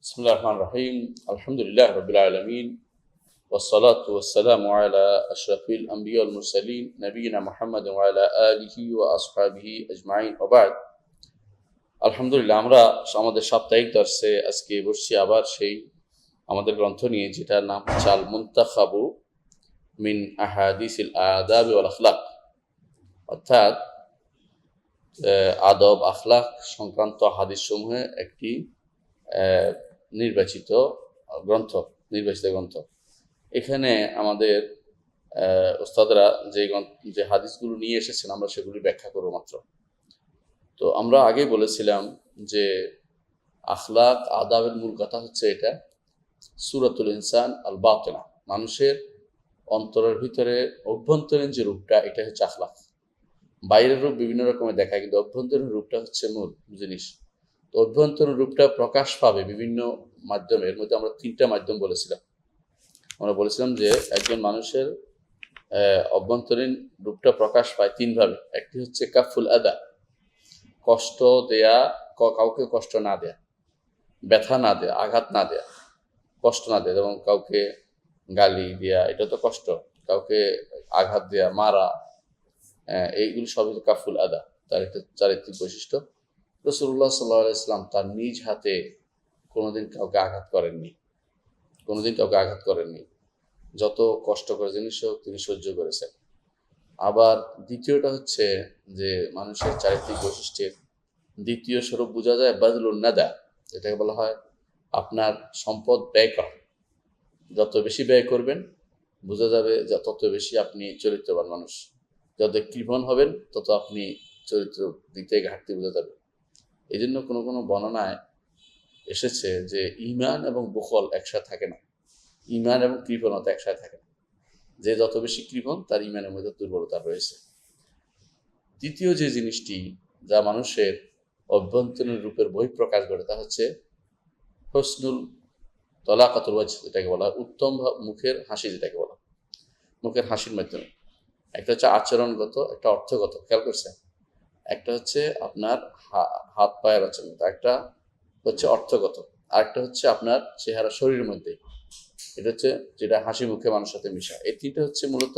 بسم الله الرحمن الرحيم. الحمد لله رب العالمين والصلاة والسلام على أشرف الأنبياء والمرسلين نبينا محمد وعلى آله وأصحابه أجمعين وبعد. আলহামদুলিল্লাহ, আমরা আমাদের সাপ্তাহিক দর্শে আজকে বসছি আবার সেই আমাদের গ্রন্থ নিয়ে, যেটার নাম হচ্ছে আল মুনতাখাবু মিন আহাদিসিল আদাব ওয়াল আখলাক, অর্থাৎ আদব আখলাক সংক্রান্ত হাদিস সমূহে একটি নির্বাচিত গ্রন্থ। এখানে আমাদের ওস্তাদরা যে হাদিসগুলো নিয়ে এসেছেন আমরা সেগুলি ব্যাখ্যা করব মাত্র। তো আমরা আগে বলেছিলাম যে আখলাক আদাবের মূল কথা হচ্ছে এটা সূরাতুল ইনসান আল বাতিনা, মানুষের অন্তরের ভিতরে অভ্যন্তরীণ যে রূপটা, এটা হচ্ছে আখলাক। বাইরের রূপ বিভিন্ন রকমের দেখায়, কিন্তু অভ্যন্তরীণ রূপটা হচ্ছে মূল জিনিস। তো অভ্যন্তরীণ রূপটা প্রকাশ পাবে বিভিন্ন মাধ্যমে। এর মধ্যে আমরা তিনটা মাধ্যম বলেছিলাম। আমরা বলেছিলাম যে একজন মানুষের অভ্যন্তরীণ রূপটা প্রকাশ পায় তিনভাবে। একটি হচ্ছে কাফুল আদা, কষ্ট দেয়া, কাউকে কষ্ট না দেয়া, ব্যথা না দেয়া, আঘাত না দেয়া, কষ্ট না দেয়া, যেমন কাউকে গালি দেয়া, এটা তো কষ্ট। কাউকে আঘাত দেয়া, মারা, এইগুলি সবই কাফুল আদা, তার একটা চারিত্রিক বৈশিষ্ট্য। রাসূলুল্লাহ সাল্লাল্লাহু আলাইহি ওয়াসাল্লাম তার নিজ হাতে কোনোদিন কাউকে আঘাত করেননি। যত কষ্টকর জিনিস হোক তিনি সহ্য করেছেন। আবার দ্বিতীয়টা হচ্ছে যে মানুষের চারিত্রিক বৈশিষ্ট্যের দ্বিতীয় স্বরূপ বোঝা যায় বাযলুন নাদা, এটাকে বলা হয় আপনার সম্পদ ব্যয় করা। যত বেশি ব্যয় করবেন বোঝা যাবে যে তত বেশি আপনি চরিত্রবান মানুষ। যত কৃপণ হবেন তত আপনি চরিত্র দিতে ঘাটতি বোঝা যাবে। এই জন্য কোনো কোনো বর্ণনায় এসেছে যে ঈমান এবং বুখল একসাথে থাকে না, ঈমান এবং কৃপণতা একসাথে থাকে না। যে যত বেশি কৃপণ তার ঈমানের মধ্যে দুর্বলতা রয়েছে। তৃতীয় যে জিনিসটি যা মানুষের অভ্যন্তরীণ রূপের বহিঃপ্রকাশ ঘটে তা হচ্ছে হুসনুল তলাকাতুল ওয়াজহ, যেটাকে বলা হয় উত্তম মুখের হাসি, যেটাকে বলা মুখের হাসির মাধ্যমে। একটা হচ্ছে আচরণগত, একটা অর্থগত, খেয়াল করছেন? একটা হচ্ছে আপনার হাত পায়ের আচরণ, একটা হচ্ছে অর্থগত, আরেকটা হচ্ছে আপনার চেহারা শরীরের মধ্যে। এটা হচ্ছে যেটা হাসি মুখে মানুষের সাথে মিশা। এই তিনটা হচ্ছে মূলত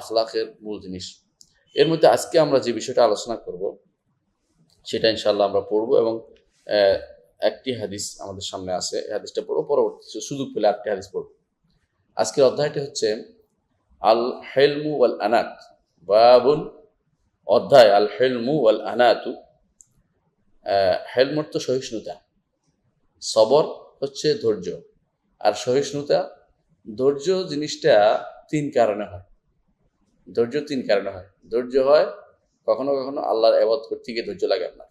আখলাকের মূল জিনিস। এর মধ্যে আজকে আমরা যে বিষয়টা আলোচনা করব সেটা ইনশাআল্লাহ আমরা পড়বো, এবং একটি হাদিস আমাদের সামনে আছে, এই হাদিসটা পড়বো। পরবর্তী সুযোগ পেলে আরেকটি হাদিস পড়বো। আজকের অধ্যায়টি হচ্ছে আল হেলমু ওয়াল আনাত, বাবুন, অধ্যায় আল হেলমু ওয়াল আনাতু। হেলম অর্থ সহিষ্ণুতা, সবর হচ্ছে ধৈর্য, আর সহিষ্ণুতা, ধৈর্য জিনিসটা তিন কারণে হয়। ধৈর্য হয় কখনো কখনো আল্লাহর ইবাদত করতে গিয়ে ধৈর্য লাগে আপনার।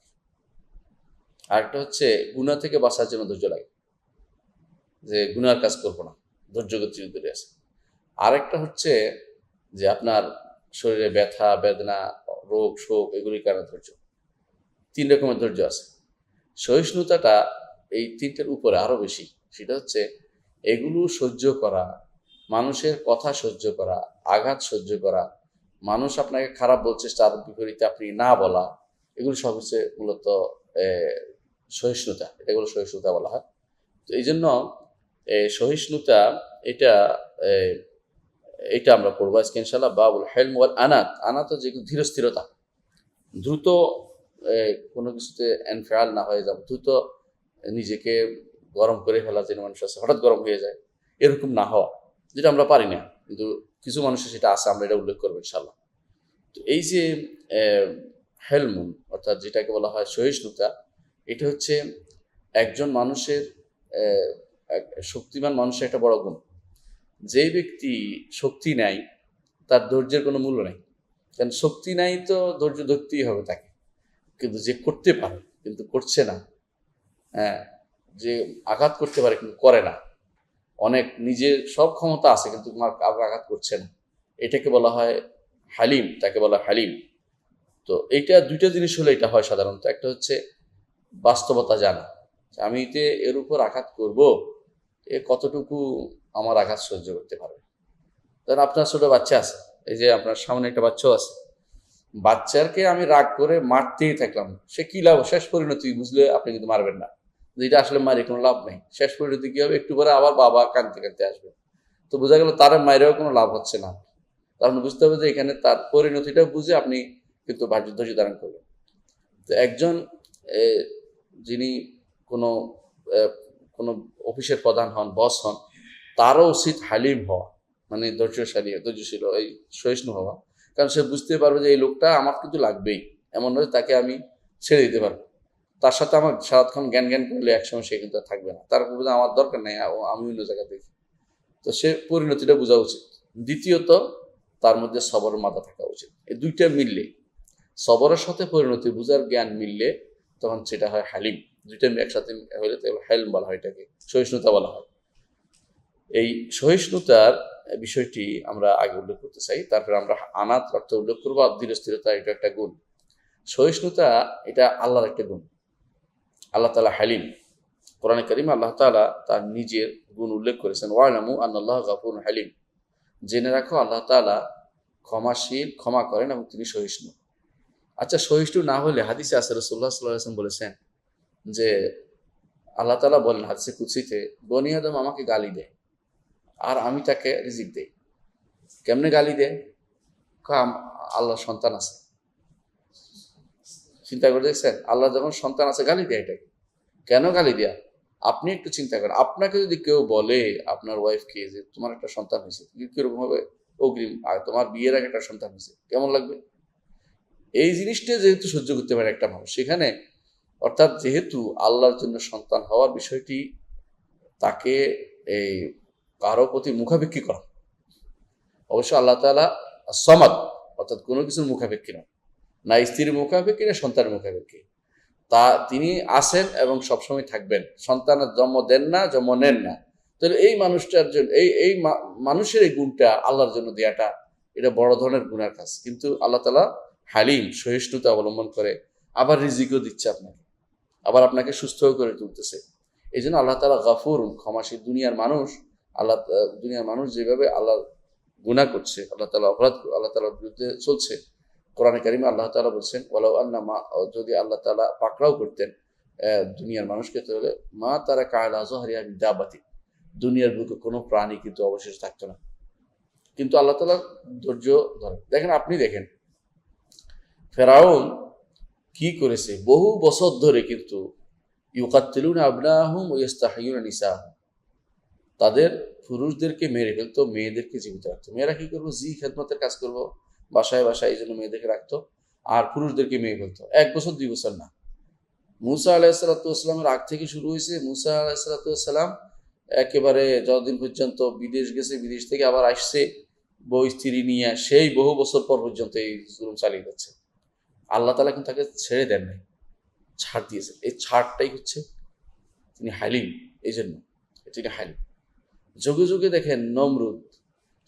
আরেকটা হচ্ছে গুনাহ থেকে বাঁচার জন্য ধৈর্য লাগে, যে গুনার কাজ করবো না, ধৈর্য ধরে আছে। আরেকটা হচ্ছে যে আপনার শরীরে ব্যথা বেদনা, রোগ শোক, এগুলির কারণে ধৈর্য। তিন রকমের ধৈর্য আছে। সহিষ্ণুতাটা এই তিনটের উপরে আরো বেশি। সেটা হচ্ছে এগুলো সহ্য করা, মানুষের কথা সহ্য করা, আঘাত সহ্য করা, মানুষ আপনাকে খারাপ বলছে তার বিপরীতে আপনি না বলা, এগুলো সব হচ্ছে মূলত সহিষ্ণুতা। এগুলো সহিষ্ণুতা বলা হয়। তো এই জন্য সহিষ্ণুতা এটা আমরা পড়বো আজকে ইনশাআল্লাহ। বাবুল হেলম ওয়াল আনাত। আনাত যে ধীরস্থিরতা, দ্রুত কোনো কিছুতে এনফিয়াল না হয়ে যাবে, দ্রুত নিজেকে গরম করে ফেলা, যে মানুষ আছে হঠাৎ গরম হয়ে যায়, এরকম না হওয়া, যেটা আমরা পারি না, কিন্তু কিছু মানুষের সেটা আছে, আমরা এটা উল্লেখ করবো ইনশাআল্লাহ। তো এই যে হেলমুন অর্থাৎ যেটাকে বলা হয় সহিষ্ণুতা, এটা হচ্ছে একজন মানুষের শক্তিমান মানুষের একটা বড় গুণ। যে ব্যক্তি শক্তি নাই তার ধৈর্যের কোনো মূল্য নেই, কারণ শক্তি নাই তো ধৈর্য ধরতেই হবে তাকে। কিন্তু যে করতে পারে কিন্তু করছে না, যে আঘাত করতে পারে কিন্তু করে না, অনেক নিজের সব ক্ষমতা আছে কিন্তু তোমার আঘাত করছে না, এটাকে বলা হয় হালিম, তাকে বলা হালিম। তো এইটা দুইটা জিনিস হলে এটা হয় সাধারণত। একটা হচ্ছে বাস্তবতা জানা, আমি এর উপর আঘাত করব, এ কতটুকু আমার আঘাত সহ্য করতে পারবে। ধরেন আপনার ছোট বাচ্চা আছে, এই যে আপনার সামনে একটা বাচ্চাও আছে, বাচ্চাকে আমি রাগ করে মারতেই থাকলাম, সে কি লাভ, শেষ পরিণতি বুঝলে আপনি কিন্তু মারবেন না, যেটা আসলে মায়ের কোনো লাভ নেই। শেষ পরিণতি কি হবে, একটু পরে আবার বাবা কাঁদতে কাঁদতে আসবে। তো বোঝা গেল তার মায়েরও কোনো লাভ হচ্ছে না। তাহলে বুঝতে হবে যে এখানে তার পরিণতিটা বুঝে আপনি কিন্তু ধৈর্য ধারণ করবেন। তো একজন যিনি কোনো কোনো অফিসের প্রধান হন, বস হন, তারও উচিত হালিম হওয়া, মানে ধৈর্যশীল এই সহিষ্ণু হওয়া। কারণ সে বুঝতে পারবে যে এই লোকটা আমার কিন্তু লাগবেই, এমন নয় তাকে আমি ছেড়ে দিতে পারবো। তার সাথে আমার সারাক্ষণ জ্ঞান করলে একসময় সে কিন্তু থাকবে না, তার বলবে আমার দরকার নেই, আমি অন্য জায়গা দেখি। তো সে পরিণতিটা বোঝা উচিত। দ্বিতীয়ত, তার মধ্যে সবরের মাথা থাকা উচিত। এই দুইটা মিললে, সবরের সাথে পরিণতি বুঝার জ্ঞান মিললে তখন সেটা হয় হালিম। দুইটা একসাথে হলে হেলম বলা হয়, এটাকে সহিষ্ণুতা বলা হয়। এই সহিষ্ণুতার বিষয়টি আমরা আগে উল্লেখ করতে চাই, তারপরে আমরা আনাত অর্থ উল্লেখ করবো। আর ধীর স্থিরতা এটা একটা গুণ। সহিষ্ণুতা এটা আল্লাহর একটা গুণ। আল্লাহ তাআলা হালিম। কোরআনে কারিমে আল্লাহ তাআলা তার নিজের গুণ উল্লেখ করেছেন, ওয়ালামু আন্নাল্লাহ গাফুরুন হালিম। জেনে রাখো আল্লাহ তাআলা ক্ষমাশীল, ক্ষমা করেন এবং তিনি সহিষ্ণু। আচ্ছা, সহিষ্ণু না হলে হাদিসে আছে, রাসূলুল্লাহ সাল্লাল্লাহু আলাইহি ওয়াসাল্লাম বলেছেন যে আল্লাহ তাআলা বলেন হাদিসে কুদসিতে, বনি আদম আমাকে গালি দেয় আর আমি তাকে রিজিক দেই। কেমনে গালি দেয়? আল্লাহ সন্তান আছে। চিন্তা করে দেখছেন, আল্লাহ যখন সন্তান আছে গালি দেয়, এটাকে কেন গালি দেয়া? আপনি একটু চিন্তা করেন, আপনাকে যদি কেউ বলে আপনার ওয়াইফকে যে তোমার একটা সন্তান হয়েছে, কিরকম হবে? অগ্রিম, আর তোমার বিয়ের আগে একটা সন্তান হয়েছে, কেমন লাগবে? এই জিনিসটা যেহেতু সহ্য করতে পারে একটা মানুষ, সেখানে অর্থাৎ যেহেতু আল্লাহর জন্য সন্তান হওয়ার বিষয়টি তাকে এই কারো প্রতি মুখাপেক্ষী করা, অবশ্য আল্লাহ তাআলা সমাদ, অর্থাৎ কোনো কিছুর মুখাপেক্ষী নয়, না স্ত্রীর মুখাপেক্ষী না সন্তানের মুখাপেক্ষী। তা তিনি আছেন এবং সবসময় থাকবেন। সন্তানের জন্ম দেন না, জন্ম নেন না। তাহলে এই মানুষটার জন্য এই মানুষের এই গুণটা আল্লাহর জন্য দেওয়াটা, এটা বড় ধরনের গুণের কাজ। কিন্তু আল্লাহ তাআলা হালিম, সহিষ্ণুতা অবলম্বন করে, আবার রিজিকও দিচ্ছে আপনাকে, আবার আপনাকে সুস্থ করে তুলতেছে। এই জন্য আল্লাহ তাআলা গফুর, ক্ষমাশীল। দুনিয়ার মানুষ যেভাবে আল্লাহর গুনাহ করছে, আল্লাহ তাআলার বিরুদ্ধে চলছে, কোরআনে কারিমে আল্লাহ তাআলা বলছেন, ওয়ালাউ আন্না মা, যদি আল্লাহ তাআলা পাকড়াও করতেন দুনিয়ার মানুষকে, তাহলে মা তারা কায়লা জহরিয়া দাবাতি, দুনিয়ার বুকে কোনো প্রাণী কিন্তু অবশেষ থাকতো না। কিন্তু আল্লাহ তাআলা ধৈর্য ধরেন। দেখেন, আপনি দেখেন ফেরাউন কি করেছে, বহু বছর ধরে কিন্তু ইউকাত্তিলুনা আবনাহুম ওয়া ইস্তাহয়ুনা নিসাহুম, তাদের পুরুষদেরকে মেরে ফেলতো, মেয়েদেরকে জীবিত রাখতো। মেয়েরা কি করবো? খেদমতের কাজ করবো, বাসায় এই জন্য মেয়েদেরকে রাখতো, আর পুরুষদেরকে মেরে ফেলতো। 1 বছর 2 বছর না, মুসা আলাইহিসসালামের আগ থেকে শুরু হয়েছে। মুসা আলাইহিসসালাম একেবারে যতদিন পর্যন্ত বিদেশ গেছে, বিদেশ থেকে আবার আসছে বউ স্ত্রী নিয়ে, সেই বহু বছর পর পর্যন্ত এই জুলুম চালিয়ে যাচ্ছে। আল্লাহ তাআলা কিন্তু তাকে ছেড়ে দেন নাই, ছাড় দিয়েছে। এই ছাড়টাই হচ্ছে তিনি হালিম। এই জন্য তিনি হালিম। যুগে যুগে দেখেন নমরুদ,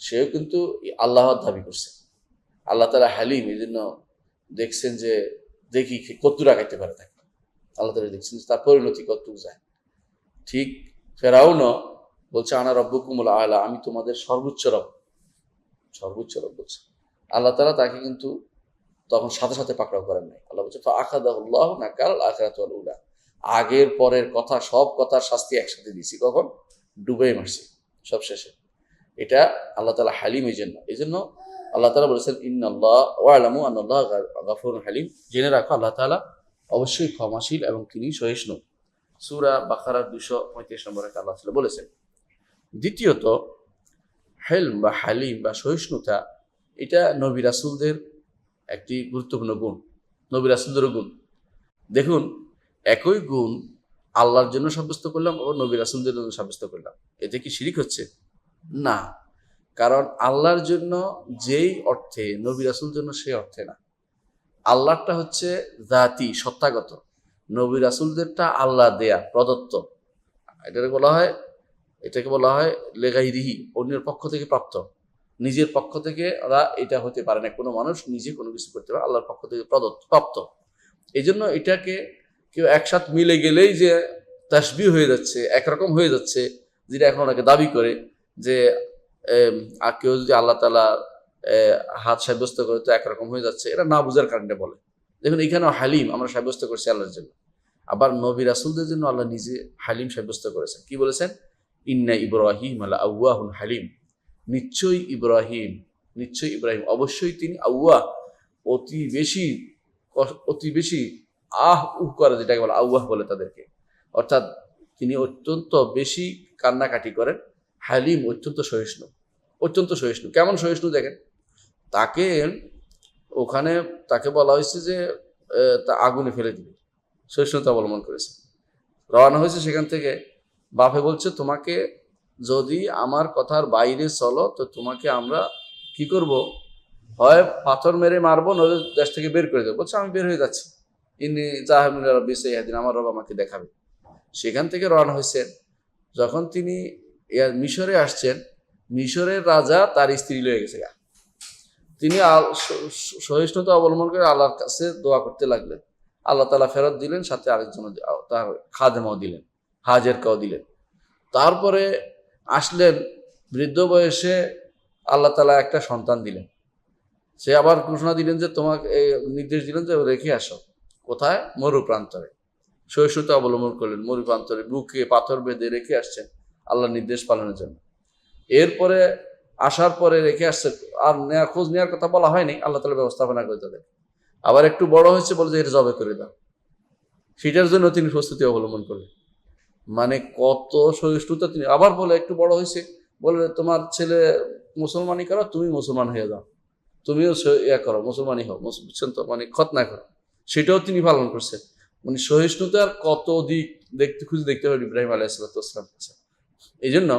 সেও কিন্তু আল্লাহর দাবি করছে। আল্লাহ তাআলা হালিম, এই জন্য দেখছেন যে দেখি কতদূর আগাইতে পারে তাকে। আল্লাহ তাআলা দেখছেন তার পরিণতি কতটুকু যায়। ঠিক ফেরাউনও বলছে আনা রব্বুকুমুল আলা, আমি তোমাদের সর্বোচ্চ রব বলছে। আল্লাহ তাআলা তাকে কিন্তু তখন সাথে সাথে পাকড়াও করেন নাই। আল্লাহ বলছে ফাআখাযাহুল্লাহু নাকালাল আখিরাতি ওয়াল উলা, আগের পরের কথা, সব কথার শাস্তি একসাথে দিয়েছি। কখন? ডুবে মারছি সব শেষে। এটা আল্লাহ তাআলা হালিম। এই জন্য আল্লাহ তাআলা বলেছেন ইন্নাল্লাহ ওয়ালামু আন্নাল্লাহ গাফুরুন হালিম, জেনে রাখো আল্লাহ তাআলা অবশ্যই ক্ষমাশীল এবং তিনি সহিষ্ণু। সূরা বাকারার 235 নম্বরে আল্লাহ তাআলা বলেছেন। দ্বিতীয়ত, হেলম বা হালিম বা সহিষ্ণুতা, এটা নবী রাসূলদের একটি গুরুত্বপূর্ণ গুণ, নবী রাসূলদেরও গুণ। দেখুন, একই গুণ আল্লাহর জন্য সাব্যস্ত করলাম ও নবী রাসূলদের জন্য সাব্যস্ত করলাম, এতে কি শিরিক হচ্ছে? না, কারণ আল্লাহর জন্য যেই অর্থে, নবী রাসূল জন্য সেই অর্থে না। আল্লাহটা হচ্ছে জাতি, সত্তাগত, নবী রাসূলদেরটা আল্লাহ দেয়া, প্রদত্ত। এটাকে বলা হয় লেগাইরিহি, অন্যের পক্ষ থেকে প্রাপ্ত। নিজের পক্ষ থেকে ওরা এটা হতে পারে না, কোনো মানুষ নিজে কোনো কিছু করতে পারে, আল্লাহর পক্ষ থেকে প্রাপ্ত। এই জন্য এটাকে কেউ একসাথ মিলে গেলেই যে তাসবিহ হয়ে যাচ্ছে, একরকম হয়ে যাচ্ছে, যেটা এখন ওনাকে দাবি করে যে আর কেউ যদি আল্লাহ তাআলা হাত সাব্যস্ত করে তো একরকম হয়ে যাচ্ছে, এটা না বুঝার কারণে বলে। দেখুন, এখানেও হালিম আমরা সাব্যস্ত করছি আল্লাহর জন্য। আবার নবী রাসূলদের জন্য আল্লাহ নিজে হালিম সাব্যস্ত করেছেন। কি বলেছেন? ইন্না ইব্রাহিম আলা আউয়াহুন হালিম, নিশ্চয়ই ইব্রাহিম, নিশ্চয়ই ইব্রাহিম, অবশ্যই তিনি আউয়াহ, অতি বেশি করে, যেটাকে বলে আউয়াহ বলে তাদেরকে, অর্থাৎ তিনি অত্যন্ত বেশি কান্নাকাটি করেন। হালিম, অত্যন্ত সহিষ্ণু, অত্যন্ত সহিষ্ণু। কেমন সহিষ্ণু দেখেন, তাকে ওখানে তাকে বলা হয়েছে যে তা আগুনে ফেলে দিবে, সহিষ্ণুতা অবলম্বন করেছে। রওনা হয়েছে সেখান থেকে, বাপে বলছে তোমাকে যদি আমার কথার বাইরে চলো তো তোমাকে আমরা কি করব, হয় পাথর মেরে মারবো, নইলে দেশ থেকে বের করে দেবো। বলছে আমি বের হয়ে যাচ্ছি, ইনি জাহাবুল রব্বি সাইয়াদিন, আমার রব আমাকে দেখাবে। সেখান থেকে রওনা হয়েছেন। যখন তিনি মিশরে আসছেন, মিশরের রাজা তার স্ত্রী লয়ে গেছে। তিনি সহিষ্ণুতা অবলম্বন করে আল্লাহর কাছে দোয়া করতে লাগলেন। আল্লাহ তাআলা ফেরত দিলেন, সাথে আরেকজন তার খাদেমাও দিলেন, হাজেরকেও দিলেন। তারপরে আসলেন, বৃদ্ধ বয়সে আল্লাহ তাআলা একটা সন্তান দিলেন। সে আবার ঘোষণা দিলেন যে তোমাকে নির্দেশ দিলেন যে রেখে আসো। কোথায়? মরু প্রান্তরে। সহিষ্ণুতা অবলম্বন করলেন, মরু প্রান্তরে বুকে পাথর বেঁধে রেখে আসছেন আল্লাহর নির্দেশ পালনের জন্য। এরপরে আসার পরে রেখে আসছে, আর খোঁজ নেওয়ার কথা বলা হয়নি, আল্লাহ তাআলা ব্যবস্থাপনা করে তাদের। আবার একটু বড় হয়েছে, বলে যে এটা জবে করে দাও, সেটার জন্য তিনি প্রস্তুতি অবলম্বন করলেন। মানে কত সহিষ্ণুতা তিনি। আবার বলে একটু বড় হয়েছে, বলে তোমার ছেলে মুসলমানি করো, তুমি মুসলমান হয়ে যাও, তুমিও করো, মুসলমানই হও, বুঝছেন তো, মানে খতনা করো, সেটাও তিনি পালন করছেন। মানে সহিষ্ণুতার কত দিক দেখতে হবে ইব্রাহিম আলাইহিস সালাম কাছে। এই জন্য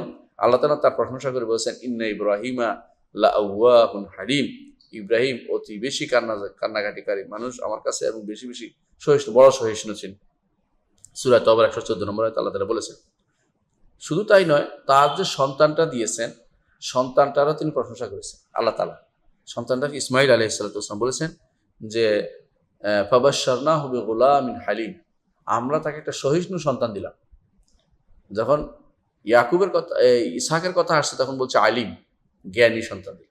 আল্লাহ তাআলা তার প্রশংসা করে বলছেন, ইন্না ইব্রাহিমা লাআওয়াহুন হালিম, ইব্রাহিম অতি বেশি কান্নাকাটিকারী মানুষ আমার কাছে, এবং বেশি বেশি সহিষ্ণু, বড় সহিষ্ণু ছিলেন। সূরা তওবার 114 নম্বর আয়াতে আল্লাহ তাআলা বলেছেন। শুধু তাই নয়, তার যে সন্তানটা দিয়েছেন, সন্তানটারও তিনি প্রশংসা করেছেন আল্লাহ তাআলা। সন্তানটাকে ইসমাঈল আলাইহিস সালাম বলেছেন যে ফাবাশশারনাহু বিগুলামিন হালিম, আমরা তাকে একটা সহিষ্ণু সন্তান দিলাম। যখন ইয়াকুবের কথা, ইসহাকের কথা আসছে, তখন বলছে আলিম, জ্ঞানী সন্তান দিল।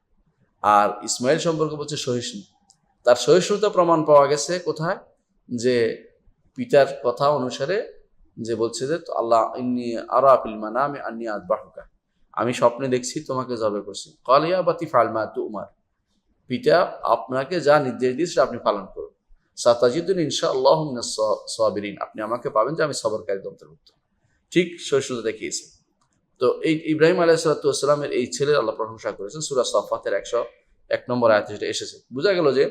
আর ইসমাইল সম্পর্কে বলছে সহিষ্ণু। তার সহিষ্ণুতা প্রমাণ পাওয়া গেছে কোথায়? যে পিতার কথা অনুসারে যে বলছে যে আল্লাহ ইন্নী আরা ফিল মানামি আন্নী আযবাহুকা, আমি স্বপ্নে দেখছি তোমাকে জবে করছি। ক্বালা ইয়া আবাতি ফাআল মা তু'মার, পিতা আপনাকে যা নির্দেশ দিয়েছে আপনি পালন করুন। সাতাজিদুনি ইনশাআল্লাহু মিনাস সাবিরিন, আপনি আমাকে পাবেন যে আমি সবরকারীদের অন্তর্ভুক্ত। ঠিক সহিষ্ণুতা দেখিয়েছে। তো এই ইব্রাহিম আলাইহিস সালামের এই ছেলের আল্লাহ প্রশংসা করেছেন সূরা সাফফাতের 101 নম্বর আয়াতে যেটা এসেছে। বোঝা গেল যে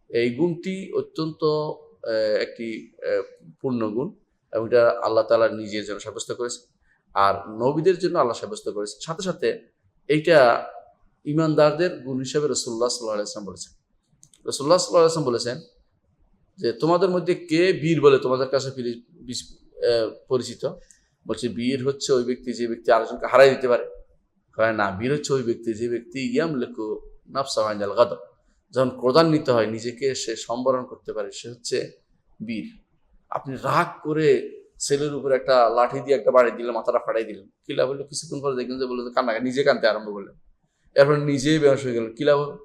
এই গুণটি অত্যন্ত একটি পূর্ণ গুণ, এবং এটা আল্লাহ তাআলা নিজের জন্য সাব্যস্ত করেছে, আর নবীদের জন্য আল্লাহ সাব্যস্ত করেছে। সাথে সাথে এইটা ঈমানদারদের গুণ হিসেবে রাসূলুল্লাহ সাল্লাল্লাহু আলাইহি ওয়াসাল্লাম বলেছেন। রাসূলুল্লাহ সাল্লাল্লাহু আলাইহি ওয়াসাল্লাম বলেছেন যে তোমাদের মধ্যে কে বীর বলে তোমাদের কাছে পরিচিত? বলছে বীর হচ্ছে ওই ব্যক্তি যে ব্যক্তি আরেকজনকে হারাই দিতে পারে। না, বীর হচ্ছে ওই ব্যক্তি যে ব্যক্তি ইয়ামলিকু নাফসাহু ইনদাল গাদাব, যখন ক্রোধান্বিত হয় নিজেকে সে সম্বরণ করতে পারে, সে হচ্ছে বীর। আপনি রাগ করে ছেলের উপর একটা লাঠি দিয়ে একটা বাড়ি দিলেন, মাথাটা ফাটাই দিলেন, কি লাভ হলো? কিছুক্ষণ পরে দেখলেন যে বললো নিজে কাঁদতে আরম্ভ করলেন, এরপর নিজেই বেহুশ হয়ে গেলেন, কি লাভ হলো?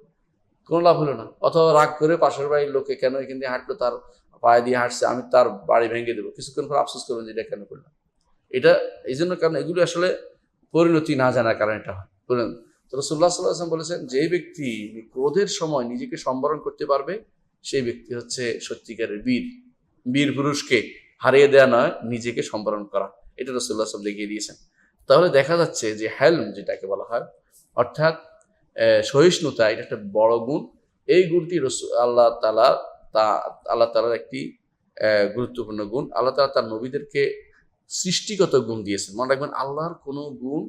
কোনো লাভ হলো না। অথবা রাগ করে পাশের বাড়ির লোকে কেন এখান দিয়ে হাঁটলো, তার পায়ে দিয়ে হাঁটছে, আমি তার বাড়ি ভেঙে দেবো, কিছুক্ষণ পর আফসোস করবেন যে এটা কেন করলাম। এটা এই জন্য, কারণ এগুলো আসলে পরিণতি না জানার কারণে এটা হয়। তো রাসূলুল্লাহ সাল্লাল্লাহু আলাইহি ওয়াসাল্লাম বলেছেন, যে ব্যক্তি ক্রোধের সময় নিজেকে সম্বরণ করতে পারবে সেই ব্যক্তি হচ্ছে সত্যিকারের বীর। বীর পুরুষকে হারিয়ে দেওয়া নয়, নিজেকে সম্বরণ করা, এটা রাসূলুল্লাহ সাল্লাল্লাহু আলাইহি ওয়াসাল্লাম দেখিয়ে দিয়েছেন। তাহলে দেখা যাচ্ছে যে হেলম যেটাকে বলা হয়, অর্থাৎ সহিষ্ণুতা, এটা একটা বড় গুণ। এই গুণটি আল্লাহ তাআলার একটি গুরুত্বপূর্ণ গুণ। আল্লাহ তাআলা তার নবীদেরকে সৃষ্টিগত গুণ দিয়েছেন। মনে রাখবেন, আল্লাহর কোনো গুণ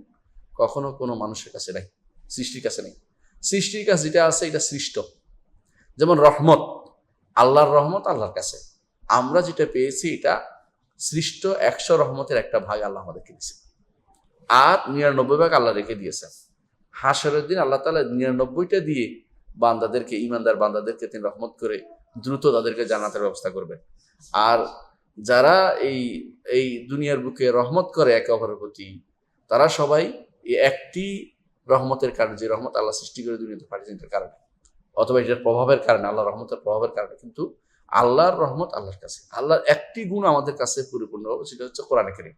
কখনো কোনো মানুষের কাছে নাই, সৃষ্টির কাছে নেই। সৃষ্টির কাছে যেটা আছে এটা সৃষ্ট। যেমন রহমত, আল্লাহর রহমত আল্লাহর কাছে, আমরা যেটা পেয়েছি এটা সৃষ্ট 100 রহমতের একটা ভাগ আল্লাহ আমাদেরকে দিয়েছে, আর 99 ভাগ আল্লাহ রেখে দিয়েছেন। হাসরের দিন আল্লাহ তাআলা 99টা দিয়ে বান্দাদেরকে, ঈমানদার বান্দাদেরকে তিনি রহমত করে দ্রুত তাদেরকে জান্নাতের ব্যবস্থা করবেন। আর যারা এই দুনিয়ার বুকে রহমত করে একে অপরের প্রতি, তারা সবাই এই একটি রহমতের কারণে, যে রহমত আল্লাহ সৃষ্টি করে দুনিয়াতে পাঠিয়েছেন এটার কারণে, অথবা এটার প্রভাবের কারণে, আল্লাহ রহমতের প্রভাবের কারণে কিন্তু আল্লাহর রহমত আল্লাহর কাছে। আল্লাহর একটি গুণ আমাদের কাছে পরিপূর্ণ হবে, সেটা হচ্ছে কোরআনে কারীম।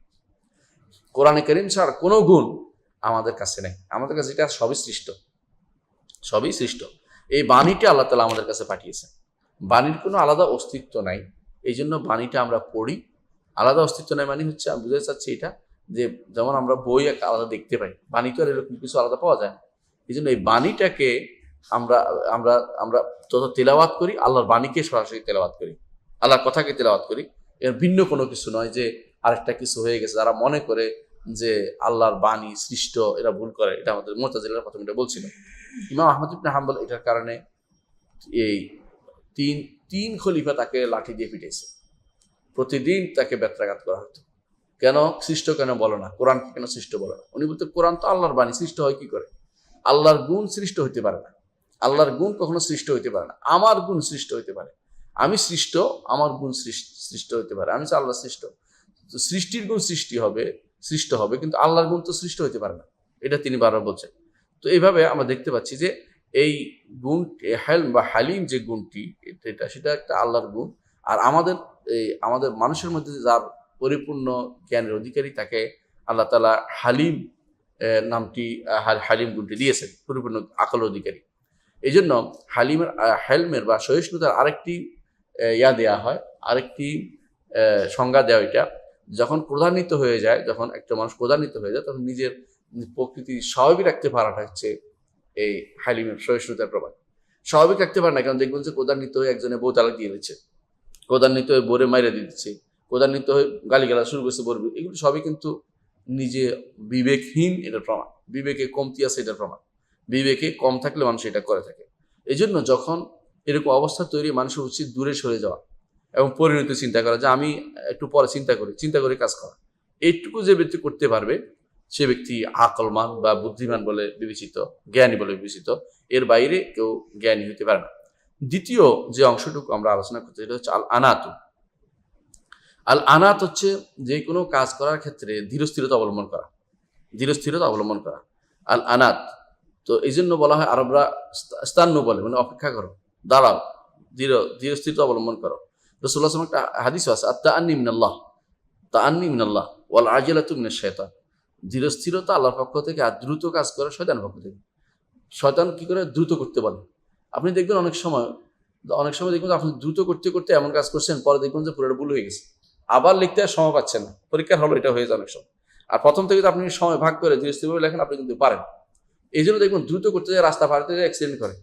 কোরআনে কারীম ছাড়া কোনো গুণ আমাদের কাছে নেই। আমাদের কাছে এটা সবই সৃষ্ট, সবই সৃষ্ট। এই বাণীটা আল্লাহ তাআলা আমাদের কাছে পাঠিয়েছেন। বাণীর কোনো আলাদা অস্তিত্ব নাই, এই জন্য বাণীটা আমরা পড়ি। আলাদা অস্তিত্ব নাই মানে হচ্ছে, আমি বুঝতে চাচ্ছি এটা, যে যেমন আমরা বই একটা আলাদা দেখতে পাই, বাণী তো আর এরকম কিছু আলাদা পাওয়া যায় না। এই জন্য এই বাণীটাকে আমরা আমরা আমরা যত তেলাওয়াত করি, আল্লাহর বাণীকে সরাসরি তেলাওয়াত করি, আল্লাহর কথাকে তেলাওয়াত করি। এর ভিন্ন কোনো কিছু নয় যে আরেকটা কিছু হয়ে গেছে। যারা মনে করে যে আল্লাহর বাণী সৃষ্ট, এরা ভুল করে। এটা আমাদের মুতাজিলারা প্রথমে এটা বলছিল। ইমাম আহমদ ইবনে হাম্বল এটার কারণে এই তিন খলিফা তাকে লাঠি দিয়ে পিটাইছে। প্রতিদিন তাকে ব্যত্রাঘাত করা হতো। কেন সৃষ্ট কেন বলো না, কোরআনকে কেন সৃষ্ট বলো না? উনি বলতে, কোরআন তো আল্লাহর বাণী, সৃষ্ট হয় কি করে? আল্লাহর গুণ সৃষ্ট হইতে পারে না, আল্লাহর গুণ কখনো সৃষ্ট হইতে পারে না। আমার গুণ সৃষ্ট হইতে পারে, আমি সৃষ্ট, আমার গুণ সৃষ্ট হইতে পারে, আমি তো আল্লাহ সৃষ্ট। তো সৃষ্টির গুণ সৃষ্ট হবে, কিন্তু আল্লাহর গুণ তো সৃষ্ট হইতে পারে না। এটা তিনি বারবার বলছেন। তো এইভাবে আমরা দেখতে পাচ্ছি যে এই গুণ হেলম বা হালিম যে গুণটি, সেটা একটা আল্লাহর গুণ। আর আমাদের মানুষের মধ্যে যার পরিপূর্ণ জ্ঞানের অধিকারী, তাকে আল্লাহ তাআলা হালিম নামটি, হালিম গুণটি দিয়েছেন, পরিপূর্ণ আকলের অধিকারী। এই জন্য হেলমের বা সহিষ্ণুতার আরেকটি দেয়া হয়, আরেকটি সংজ্ঞা দেওয়া। এটা যখন ক্রোধান্বিত হয়ে যায়, যখন একটা মানুষ ক্রোধান্বিত হয়ে যায়, তখন নিজের প্রকৃতি স্বাভাবিক রাখতে পারাটা হচ্ছে এই হালিমের সহিষ্ণুতার প্রমাণ। স্বাভাবিক রাখতে পারে না, কারণ দেখবেন যে ক্রোধান্বিত হয়ে একজনে বউ তালাক দিয়ে দিচ্ছে, ক্রোধান্বিত হয়ে বোরে মাইরে দিয়ে দিচ্ছে, ক্রোধান্বিত হয়ে গালিগালাজ শুরু করছে, বলবে, এগুলো সবই কিন্তু নিজে বিবেকহীন, এটার প্রমাণ। বিবেকে কমতি আছে, এটার প্রমাণ। বিবেকে কম থাকলে মানুষ এটা করে থাকে। এই জন্য যখন এরকম অবস্থা তৈরি, মানুষের উচিত দূরে সরে যাওয়া এবং পরিণতি চিন্তা করা, যে আমি একটু পরে চিন্তা করে কাজ করা। এইটুকু যে ব্যক্তি করতে পারবে, সে ব্যক্তি আকলমান বা বুদ্ধিমান বলে বিবেচিত, জ্ঞানী বলে বিবেচিত। এর বাইরে কেউ জ্ঞানী হতে পারে না। দ্বিতীয় যে অংশটুকু আমরা আলোচনা করতে, এটা হচ্ছে আল আনাতু। আল আনাত হচ্ছে যে কোনো কাজ করার ক্ষেত্রে ধীরস্থিরতা অবলম্বন করা, আল আনাত। তো এই জন্য বলা হয়, আরবরা স্তান্নু বলে, মানে অপেক্ষা করো, দাঁড়াও, ধীরস্থিরতা অবলম্বন করো। রাসূলুল্লাহ সাল্লাল্লাহু আলাইহি ওয়াসাল্লাম একটা হাদিস আছে, আত-তাআন্নী মিনাল্লাহ ওয়াল আজালাতু মিনাশ শাইতান। ধীরস্থিরতা আল্লাহর পক্ষ থেকে, আর দ্রুত কাজ করা শয়তানের পক্ষ থেকে। শয়তান কি করে? দ্রুত করতে বলে। আপনি দেখবেন অনেক সময় দেখবেন আপনি দ্রুত করতে করতে এমন কাজ করছেন, পরে দেখবেন যে পুরোটা ভুল হয়ে গেছে, আবার লিখতে আর সময় পাচ্ছেন না। পরীক্ষার হলো এটা হয়ে যায় অনেক সময়। আর প্রথম থেকে তো আপনি সময় ভাগ করে ধীরস্থিরভাবে লেখেন, আপনি কিন্তু পারেন। এই জন্য দেখবেন দ্রুত করতে যায়, রাস্তা পার হতে যায় অ্যাক্সিডেন্ট করে।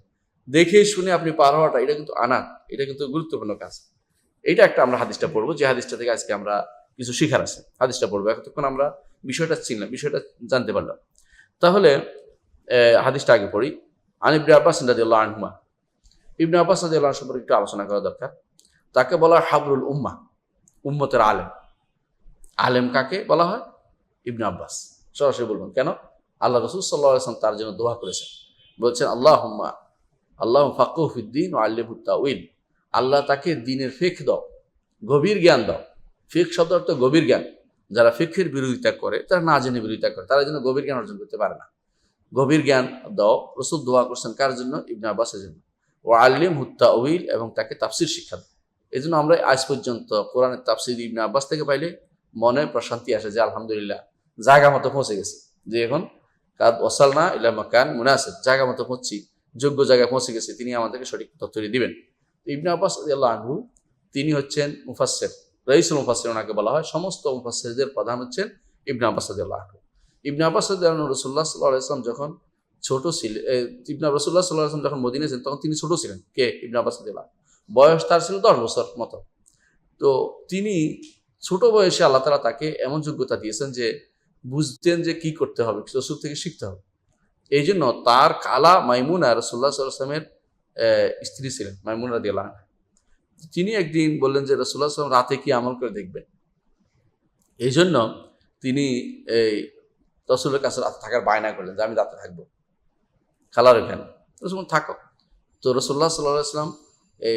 দেখে শুনে আপনি পার হওয়াটা, এটা কিন্তু আনাত, এটা কিন্তু গুরুত্বপূর্ণ কাজ। এইটা একটা আমরা হাদিসটা পড়বো, যে হাদিসটা থেকে আজকে আমরা কিছু শিখার আছে। হাদিসটা পড়বো, এতক্ষণ আমরা বিষয়টা চিনলাম, বিষয়টা জানতে পারলাম। তাহলে হাদিসটা আগে পড়ি। আন ইবনে আব্বাস রাদিয়াল্লাহু আনহুমা। ইবনে আব্বাস রাদিয়াল্লাহু আনহু সম্পর্কে একটু আলোচনা করা দরকার। তাকে বলা হয় হাবরুল উম্মাহ, উম্মতের আলেম। আলেম কাকে বলা হয়? ইবনে আব্বাস। সরাসরি বলবেন কেন? আল্লাহ রাসূল সাল্লাল্লাহু আলাইহি ওয়াসাল্লাম তার জন্য দোয়া করেছেন, বলছেন আল্লাহুম্মা ফাক্কিহু ফিদ্দীন ওয়া আল্লিমহু তাউইল। আল্লাহ তাকে দ্বীনের ফিকহ দাও, গভীর জ্ঞান দাও। ফিকহ শব্দ অর্থ গভীর জ্ঞান। যারা ফিকহের বিরোধিতা করে, তারা না জেনে বিরোধিতা করে, তারা যেন গভীর জ্ঞান অর্জন করতে পারে না। গভীর জ্ঞান দাও। রাসূল দোয়া করছেন কার জন্য? ইবনে আব্বাসের জন্য। ওয়া আল্লিমহু তাউইল, এবং তাকে তাফসীর শিক্ষা দাও। এই জন্য আমরা আজ পর্যন্ত কোরআনের তাফসীর ইবনে আব্বাস থেকে পাইলে মনে প্রশান্তি আসে, যে আলহামদুলিল্লাহ জায়গা মতো পৌঁছে গেছি, যে এখন কাদ ওয়াসালনা ইলা মাকান মুনাসিব, জায়গা মতো পৌঁছছি, যোগ্য জায়গায় পৌঁছে গেছি, তিনি আমাদেরকে সঠিক তথ্যটি দিবেন। ইবনে আব্বাস রাদিয়াল্লাহু আনহু, তিনি হচ্ছেন মুফাসসির, রাইসুল মুফাসসির ওনাকে বলা হয়। সমস্ত মুফাসসিরদের প্রধান হচ্ছেন ইবনে আব্বাস রাদিয়াল্লাহু আনহু। ইবনে আব্বাস রাদিয়াল্লাহু আনহু রাসূলুল্লাহ সাল্লাল্লাহু আলাইহি ওয়াসাল্লাম যখন ছোট ছিলেন, রাসূলুল্লাহ সাল্লাল্লাহু আলাইহি ওয়াসাল্লাম যখন মদিনায় ছিলেন, তখন তিনি ছোট ছিলেন। কে? ইবনে আব্বাস রাদিয়াল্লাহু আনহু। বয়স তার ছিল 10 বছর মতো। তো তিনি ছোট বয়সে আল্লাহ তাআলা তাকে এমন যোগ্যতা দিয়েছেন যে বুঝতেন যে কি করতে হবে, রাসূল থেকে শিখতে হবে। এই জন্য তার খালা মাইমুনা রাসূলুল্লাহ সাল্লাল্লাহু আলাইহি ওয়াসাল্লামের স্ত্রী ছিলেন, মাইমুনা রাদিয়াল্লাহু আনহা। তিনি একদিন বললেন যে রাসূলুল্লাহ সাল্লাল্লাহু আলাইহি ওয়াসাল্লাম রাতে কি আমল করে দেখবেন। এই জন্য তিনি এই রাসূলের কাছে রাতে থাকার বায়না করলেন, যে আমি রাতে থাকবো খালার ওখানে। রাসূল থাকো। তো রাসূলুল্লাহ সাল্লাল্লাহু আলাইহি ওয়াসাল্লাম এই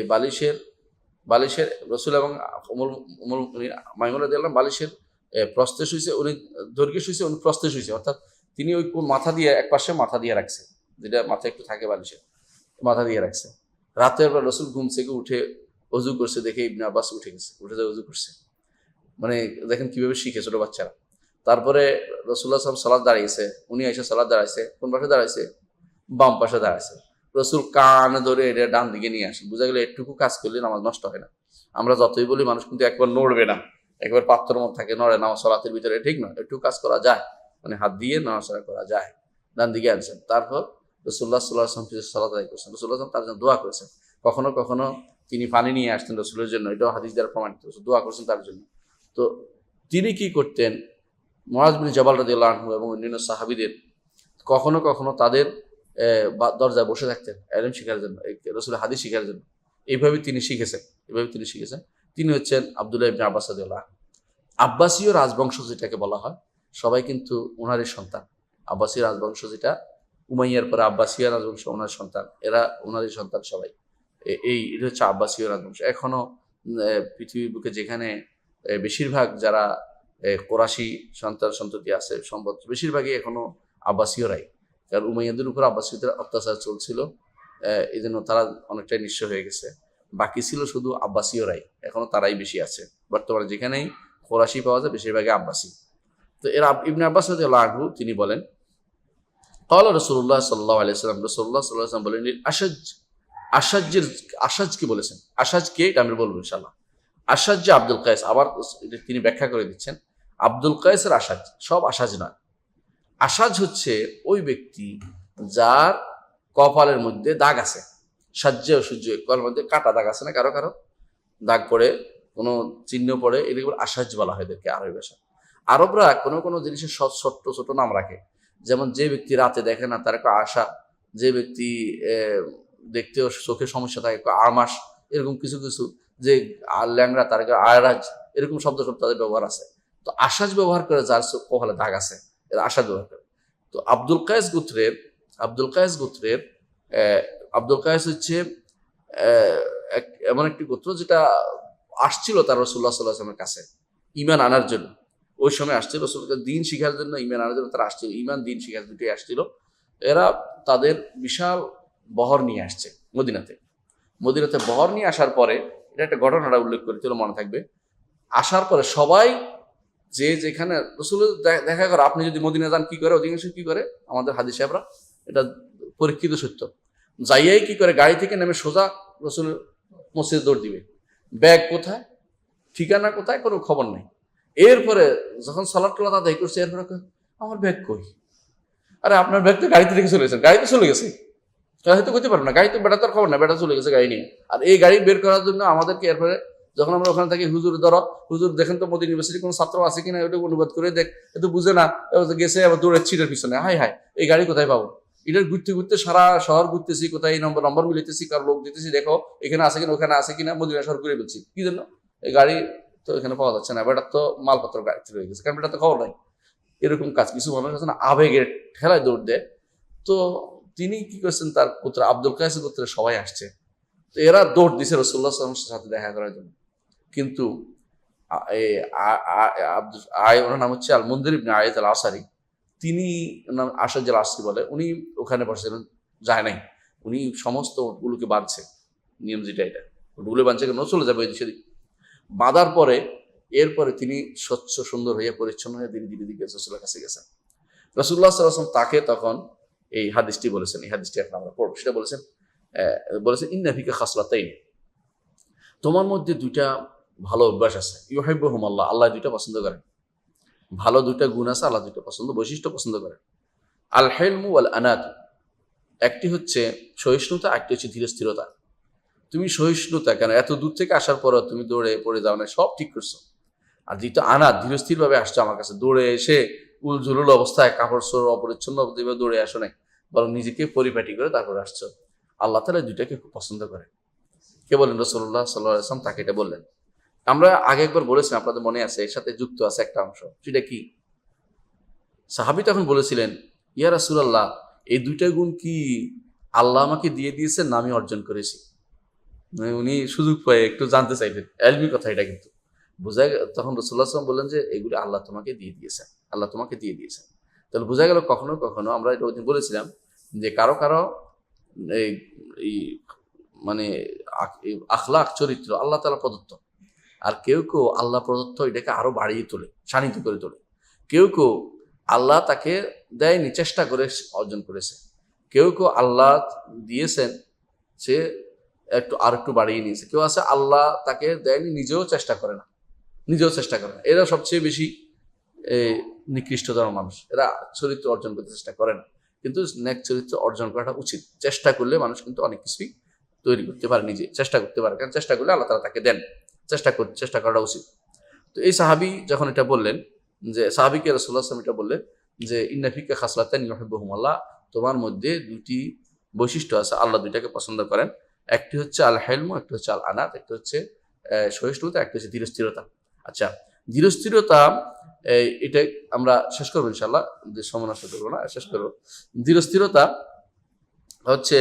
বালিশের রাসূল এবং উম্মুল মুমিনিন মাইমুনা রাদিয়াল্লাহু আনহা বালিশের প্রস্থে শুইছে, উনি দৈর্ঘ্যে শুইছে, উনি প্রস্থে শুইছে। অর্থাৎ তিনি ওই মাথা দিয়ে একপাশে মাথা দিয়ে রাখছে, যেটা মাথা একটু থাকে বালিশের, মাথা দিয়ে রাখছে। রাতের বেলা রাসূল ঘুম থেকে উঠে অজু করছে দেখে ইবনে আব্বাস উঠে গেছে, উঠে যায় অজু করছে। মানে দেখেন কিভাবে শিখে ছোট বাচ্চারা। তারপরে রসুল্লাহ সাল্লাম সালাদ দাঁড়িয়েছে, উনি এসে সালাদ দাঁড়াইছে, কোন পাশে দাঁড়াইছে? বাম পাশে দাঁড়াইছে। রসুল কানে ধরে এটা ডান দিকে নিয়ে আসে। বোঝা গেল একটুকু কাজ করলে নামাজ নষ্ট হয় না। আমরা যতই বলি মানুষ কিন্তু একবার নড়বে না, একবার পাত্রের মধ্যে থাকে নড়ে নামাজ সালাতের ভিতরে, ঠিক না? একটু কাজ করা যায়, মানে হাত দিয়ে নাড়াচাড়া করা যায়। ডান দিকে আনছেন। তারপর রসুল্লাহ সাল্লাহ আসলাম সালাত আদায় করছেন। রসুল্লাহ আসলাম তার জন্য দোয়া করেছেন। কখনো কখনো তিনি পানি নিয়ে আসতেন রসুলের জন্য, এটাও হাদিস দ্বারা প্রমাণিত, দোয়া করছেন তার জন্য। তো তিনি কি করতেন? মুআয বিন জাবাল রাদিয়াল্লাহু আনহু এবং অন্যান্য সাহাবীদের কখনো কখনো তাদের দরজায় বসে থাকতেন ইলম শেখার জন্য, রাসূলের হাদিস শেখার জন্য। এইভাবে তিনি শিখেছেন, তিনি হচ্ছেন আব্দুল্লাহ ইবনে আব্বাস রাদিয়াল্লাহু আনহু। আব্বাসীয় রাজবংশ যেটাকে বলা হয়, সবাই কিন্তু ওনারই সন্তান। আব্বাসীয় রাজবংশ যেটা, উমাইয়ার পরে আব্বাসীয় রাজবংশ ওনার সন্তান, এরা ওনারই সন্তান সবাই। এটা হচ্ছে আব্বাসীয় রাজবংশ। এখনো পৃথিবীর বুকে যেখানে বেশিরভাগ যারা কোরাশি সন্ততি আছে, সম্পদ বেশিরভাগই এখনো আব্বাসীয়রাই। কারণ উমাইয়াদের উপর আব্বাসীয়দের অত্যাচার চলছিল, এই জন্য তারা অনেকটাই নিঃস্ব হয়ে গেছে। বাকি ছিল শুধু আব্বাসীয়রাই, এখনো তারাই বেশি আছে। বর্তমানে যেখানেই কোরাশি পাওয়া যায় বেশিরভাগই আব্বাসী। তো এরা ইবনে আব্বাস রাদিয়াল্লাহু আনহু তিনি বলেন, ক্বালা রাসূলুল্লাহ সাল্লাল্লাহু আলাইহি ওয়াসাল্লাম, রাসূলুল্লাহ সাল্লাল্লাহু আলাইহি ওয়াসাল্লাম বলেন, আশাজকে বলেছেন। আশাজকে এটা আমি বলবো ইনশাআল্লাহ। আশাজ যে আব্দুল কায়েস, আবার তিনি ব্যাখ্যা করে দিচ্ছেন, আব্দুল কায়েসের আশাজ, সব আশাজ নয়। আশাজ হচ্ছে ওই ব্যক্তি যার কপালের মধ্যে দাগ আছে, সাজ্জে ও সূর্য কপালের মধ্যে কাটা দাগ আছে না, কারো কারো দাগ পড়ে, কোনো চিহ্ন পড়ে, এগুলো আশাজ বলা হয় এদেরকে আরবি ভাষা। আরবরা কোনো কোনো জিনিসের ছোট্ট ছোট নাম রাখে। যেমন যে ব্যক্তি রাতে দেখে না তার একটা আশা, যে ব্যক্তি দেখতেও চোখের সমস্যা থাকে আমাস, এরকম কিছু কিছু, যে ল্যাংরা তার আয়রাজ, এরকম শব্দ সব তাদের ব্যবহার আছে। তো আশাজ ব্যবহার করে যার কপালে দাগ আছে, এরা আশাজ ব্যবহার করে। তো আব্দুল কায়েস গোত্রের আব্দুল কায়েস হচ্ছে এমন একটি গোত্র যেটা আসছিল তার রাসূলুল্লাহ সাল্লাল্লাহু আলাইহি ওয়াসাল্লামের কাছে ঈমান আনার জন্য। ওই সময় আসছিল রাসূলকে দিন শিখার জন্য, ঈমান আনার জন্য তারা আসছিল। ঈমান দিন শিখার দুটোই আসছিল। এরা তাদের বিশাল বহর নিয়ে আসছে মদিনাতে বহর নিয়ে আসার পরে, এটা একটা ঘটনাটা উল্লেখ করে চলো মনে থাকবে। আসার পরে সবাই যে যেখানে রাসূলের দেখা করে, আপনি যদি মদিনা যান কি করে, অধিকাংশ কি করে আমাদের হাদিস সাহেবরা, এটা পরীক্ষিত সত্য, যাইয়াই কি করে, গাড়ি থেকে নেমে সোজা রাসূলের মসজিদে দৌড় দিবে। ব্যাগ কোথায়, ঠিকানা কোথায়, কোনো খবর নেই। এরপরে যখন সালাত টালাত আদায় করছে, এরপরে আমার ব্যাগ কই? আরে আপনার ব্যাগ তো গাড়িতে রেখে চলে গেছেন, গাড়িতে চলে গেছে, হয়তো করতে পারবো না, গাড়ি তো বেটা, তার খবর না, বেটা চলে গেছে গাড়ি নিয়ে। আর এই গাড়ি বের করার জন্য আমাদেরকে এরপরে যখন আমরা ওখানে থাকি, হুজুর দেখেন তো মদিনা ইউনিভার্সিটি কোনো ছাত্র আছে কিনা, ওটা অনুবাদ করে দেখ, এত বুঝে না, গেছে আবার দৌড়ে ছিটের পিছনে, হাই এই গাড়ি কোথায় পাবো? এটা ঘুরতে ঘুরতে সারা শহর ঘুরতেছি, কোথায় এই নম্বর মিলিতেছি, কার লোক দিতেছি, দেখো এখানে আছে কিনা, ওখানে আছে কিনা, মদিনা শহর ঘুরে বলছি, কি জন্য? এই গাড়ি তো এখানে পাওয়া যাচ্ছে না, বেটার তো মালপত্র গাড়িতে রয়ে গেছে, কারণ বেটার তো খবর নাই। এরকম কাজ কিছু মানুষ আছে না, আবেগের ঠেলায় দৌড় দেয়। তো তিনি কি করছেন, তার পুত্র আব্দুল কায়েস গোত্রের সবাই আসছে। তো এরা দৌড় দিছে রাসূলুল্লাহ সাল্লাল্লাহু আলাইহি ওয়াসাল্লামের সাথে দেখা করার জন্য। কিন্তু ওনার নাম হচ্ছে আল মুনজির ইবনে আয়াত আল আসারি, তিনি আশাজ আল আসরি বলে, উনি ওখানে বসেছিলেন, যায় নাই। উনি সমস্ত উটগুলোকে বাঁধছে, নিয়ম যেটা এটা, উটগুলো বাঁধছে কেন, চলে যাবে এদিক সেদিক। বাঁধার পরে এরপরে তিনি স্বচ্ছ সুন্দর হয়ে পরিচ্ছন্ন হয়ে ধীরে ধীরে দিকে রাসূলের কাছে গেছেন। রাসূলুল্লাহ সাল্লাল্লাহু আলাইহি ওয়াসাল্লাম তাকে তখন এই হাদিসটি বলেছেন, এই হাদিসটি এখন আমরা পড়ব, সেটা বলেছেন ইন্না ফিকা খাসলাতাইন, তোমার মধ্যে দুইটা ভালো অভ্যাস আছে, ইউহিব্বুহুমুল্লাহ, আল্লাহ দুইটা পছন্দ করেন। ভালো দুইটা গুণ আছে, আল্লাহ দুইটা বৈশিষ্ট্য পছন্দ করেন। আল হিলমু ওয়াল আনাতু, একটি হচ্ছে সহিষ্ণুতা, একটি হচ্ছে ধীর স্থিরতা। তুমি সহিষ্ণুতা কেন, এত দূর থেকে আসার পরও তুমি দৌড়ে পড়ে যাও না, সব ঠিক করছো। আর যেটা আনাত, ধীর স্থির ভাবে আসছো আমার কাছে, দৌড়ে এসে উলঝুলুল অবস্থায় কাপড় চোর অপরিচ্ছন্ন দৌড়ে আসো নাই, বরং নিজেকে পরিপাটি করে তারপর আসছো। আল্লাহ তাআলা দুইটাকে খুব পছন্দ করে। কে বলেন? রাসূলুল্লাহ সাল্লাল্লাহু আলাইহি ওয়াসাল্লাম তাকে এটা বললেন। আমরা আগে একবার বলেছিলাম, আপনাদের মনে আছে, এর সাথে যুক্ত আছে একটা অংশ, সেটা কি? সাহাবী তখন বলেছিলেন, ইয়া রাসূলুল্লাহ, এই দুইটা গুণ কি আল্লাহ আমাকে দিয়ে দিয়েছেন না আমি অর্জন করেছি? উনি সুযোগ পেয়ে একটু জানতে চাইলেন, এলমি কথা এটা, কিন্তু তখন রাসূলুল্লাহ সাল্লাল্লাহু আলাইহি ওয়াসাল্লাম বললেন যে এগুলো আল্লাহ তোমাকে দিয়ে দিয়েছেন, আল্লাহ তোমাকে দিয়ে দিয়েছেন। তাহলে বোঝা গেল কখনো কখনো, আমরা এটা বলেছিলাম যে কারো এই মানে আখলাক চরিত্র আল্লাহ তাআলা প্রদত্ত, আর কেউ কেউ আল্লাহ প্রদত্ত এটাকে আরো বাড়িয়ে তোলে, শানিত করে তোলে। কেউ কেউ আল্লাহ তাকে দেয়নি, চেষ্টা করে অর্জন করেছে। কেউ কেউ আল্লাহ দিয়েছেন, সে আর একটু বাড়িয়ে নিয়েছে। কেউ আছে আল্লাহ তাকে দেয়নি, নিজেও চেষ্টা করে না। এরা সবচেয়ে বেশি নিকৃষ্টতর মানুষ। এরা চরিত্র অর্জন করতে চেষ্টা করে না, কিন্তু নেক চরিত্র অর্জন করাটা উচিত। চেষ্টা করলে মানুষ কিন্তু অনেক কিছুই তৈরি করতে পারে, নিজে চেষ্টা করতে পারে, কারণ চেষ্টা করলে আল্লাহ তাআলা তাকে দেন। চেষ্টা করাটা উচিত। তো এই সাহাবী যখন এটা বললেন, যে সাহাবীকে রাসূলুল্লাহ সাল্লাল্লাহু আলাইহি ওয়াসাল্লাম এটা বললেন যে ইন্না ফিকা খাসলাতান ইউহিব্বুহুমুল্লাহ, তোমার মধ্যে দুটি বৈশিষ্ট্য আছে, আল্লাহ দুইটাকে পছন্দ করেন। একটি হচ্ছে আল হেলম, একটি হচ্ছে আল আনাত, একটি হচ্ছে সহিষ্ণুতা, একটি হচ্ছে ধীরস্থিরতা। আচ্ছা, ধীরস্থিরতা এটা আমরা শেষ করবো ইনশাআল্লাহ, সময় নষ্ট করবো না, শেষ করবো। ধীরস্থিরতা হচ্ছে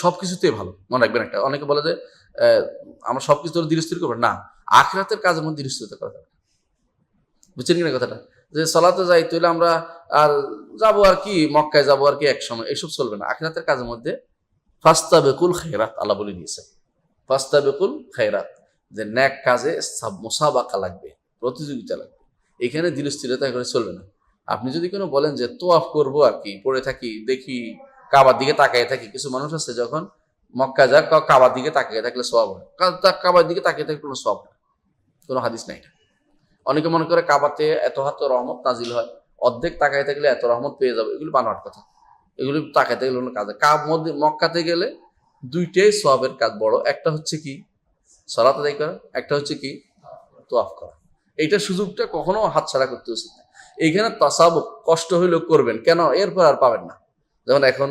সবকিছুতেই ভালো, মনে রাখবেন। একটা অনেকে বলে যে আমরা সবকিছু ধীরস্থির করবো না, আখিরাতের কাজের মধ্যে ধীরস্থিরতা করা যাবে। বুঝছেন কিনা কথাটা? যে সালাতে যাই তাহলে আমরা আর যাবো আর কি, মক্কায় যাবো আর কি এক সময়, এসব চলবে না। আখিরাতের কাজের মধ্যে ফাস্তাবিকুল খায়রাত আল্লাহ বলে দিয়েছে, ফাস্তাবিকুল খায়রাত, যে ন্যাক কাজে মুসাবাকা লাগবে, প্রতিযোগিতা লাগবে। এখানে ধীরস্থিরতা করে চলবে না। আপনি যদি কোনো বলেন যে তোয়াফ করবো আর কি, পড়ে থাকি, দেখি কাবার দিকে তাকিয়ে থাকি, কিছু মানুষ আছে যখন মক্কা যায় কাবার দিকে তাকিয়ে থাকলে সওয়াব হয়, কাবার দিকে তাকিয়ে থাকলে কোনো সওয়াব হয়, কোনো হাদিস নাই। অনেকে মনে করে কাবাতে এত হাত রহমত নাজিল হয়, অর্ধেক তাকায় থাকলে এত রহমত পেয়ে যাবে, এগুলি বানোয়াট কথা। এগুলি তাকাইতে গেলে কোনো কাজ, মক্কাতে গেলে দুইটাই সওয়াবের কাজ বড়। একটা হচ্ছে কি সালাত আদায় করা, একটা হচ্ছে কি তোয়াফ করা। এইটা সুযোগটা কখনো হাতছাড়া করতে উচিত না। এইখানে তাসাবুক কষ্ট হইলেও করবেন, কেন এরপর আর পাবেন না। যেমন এখন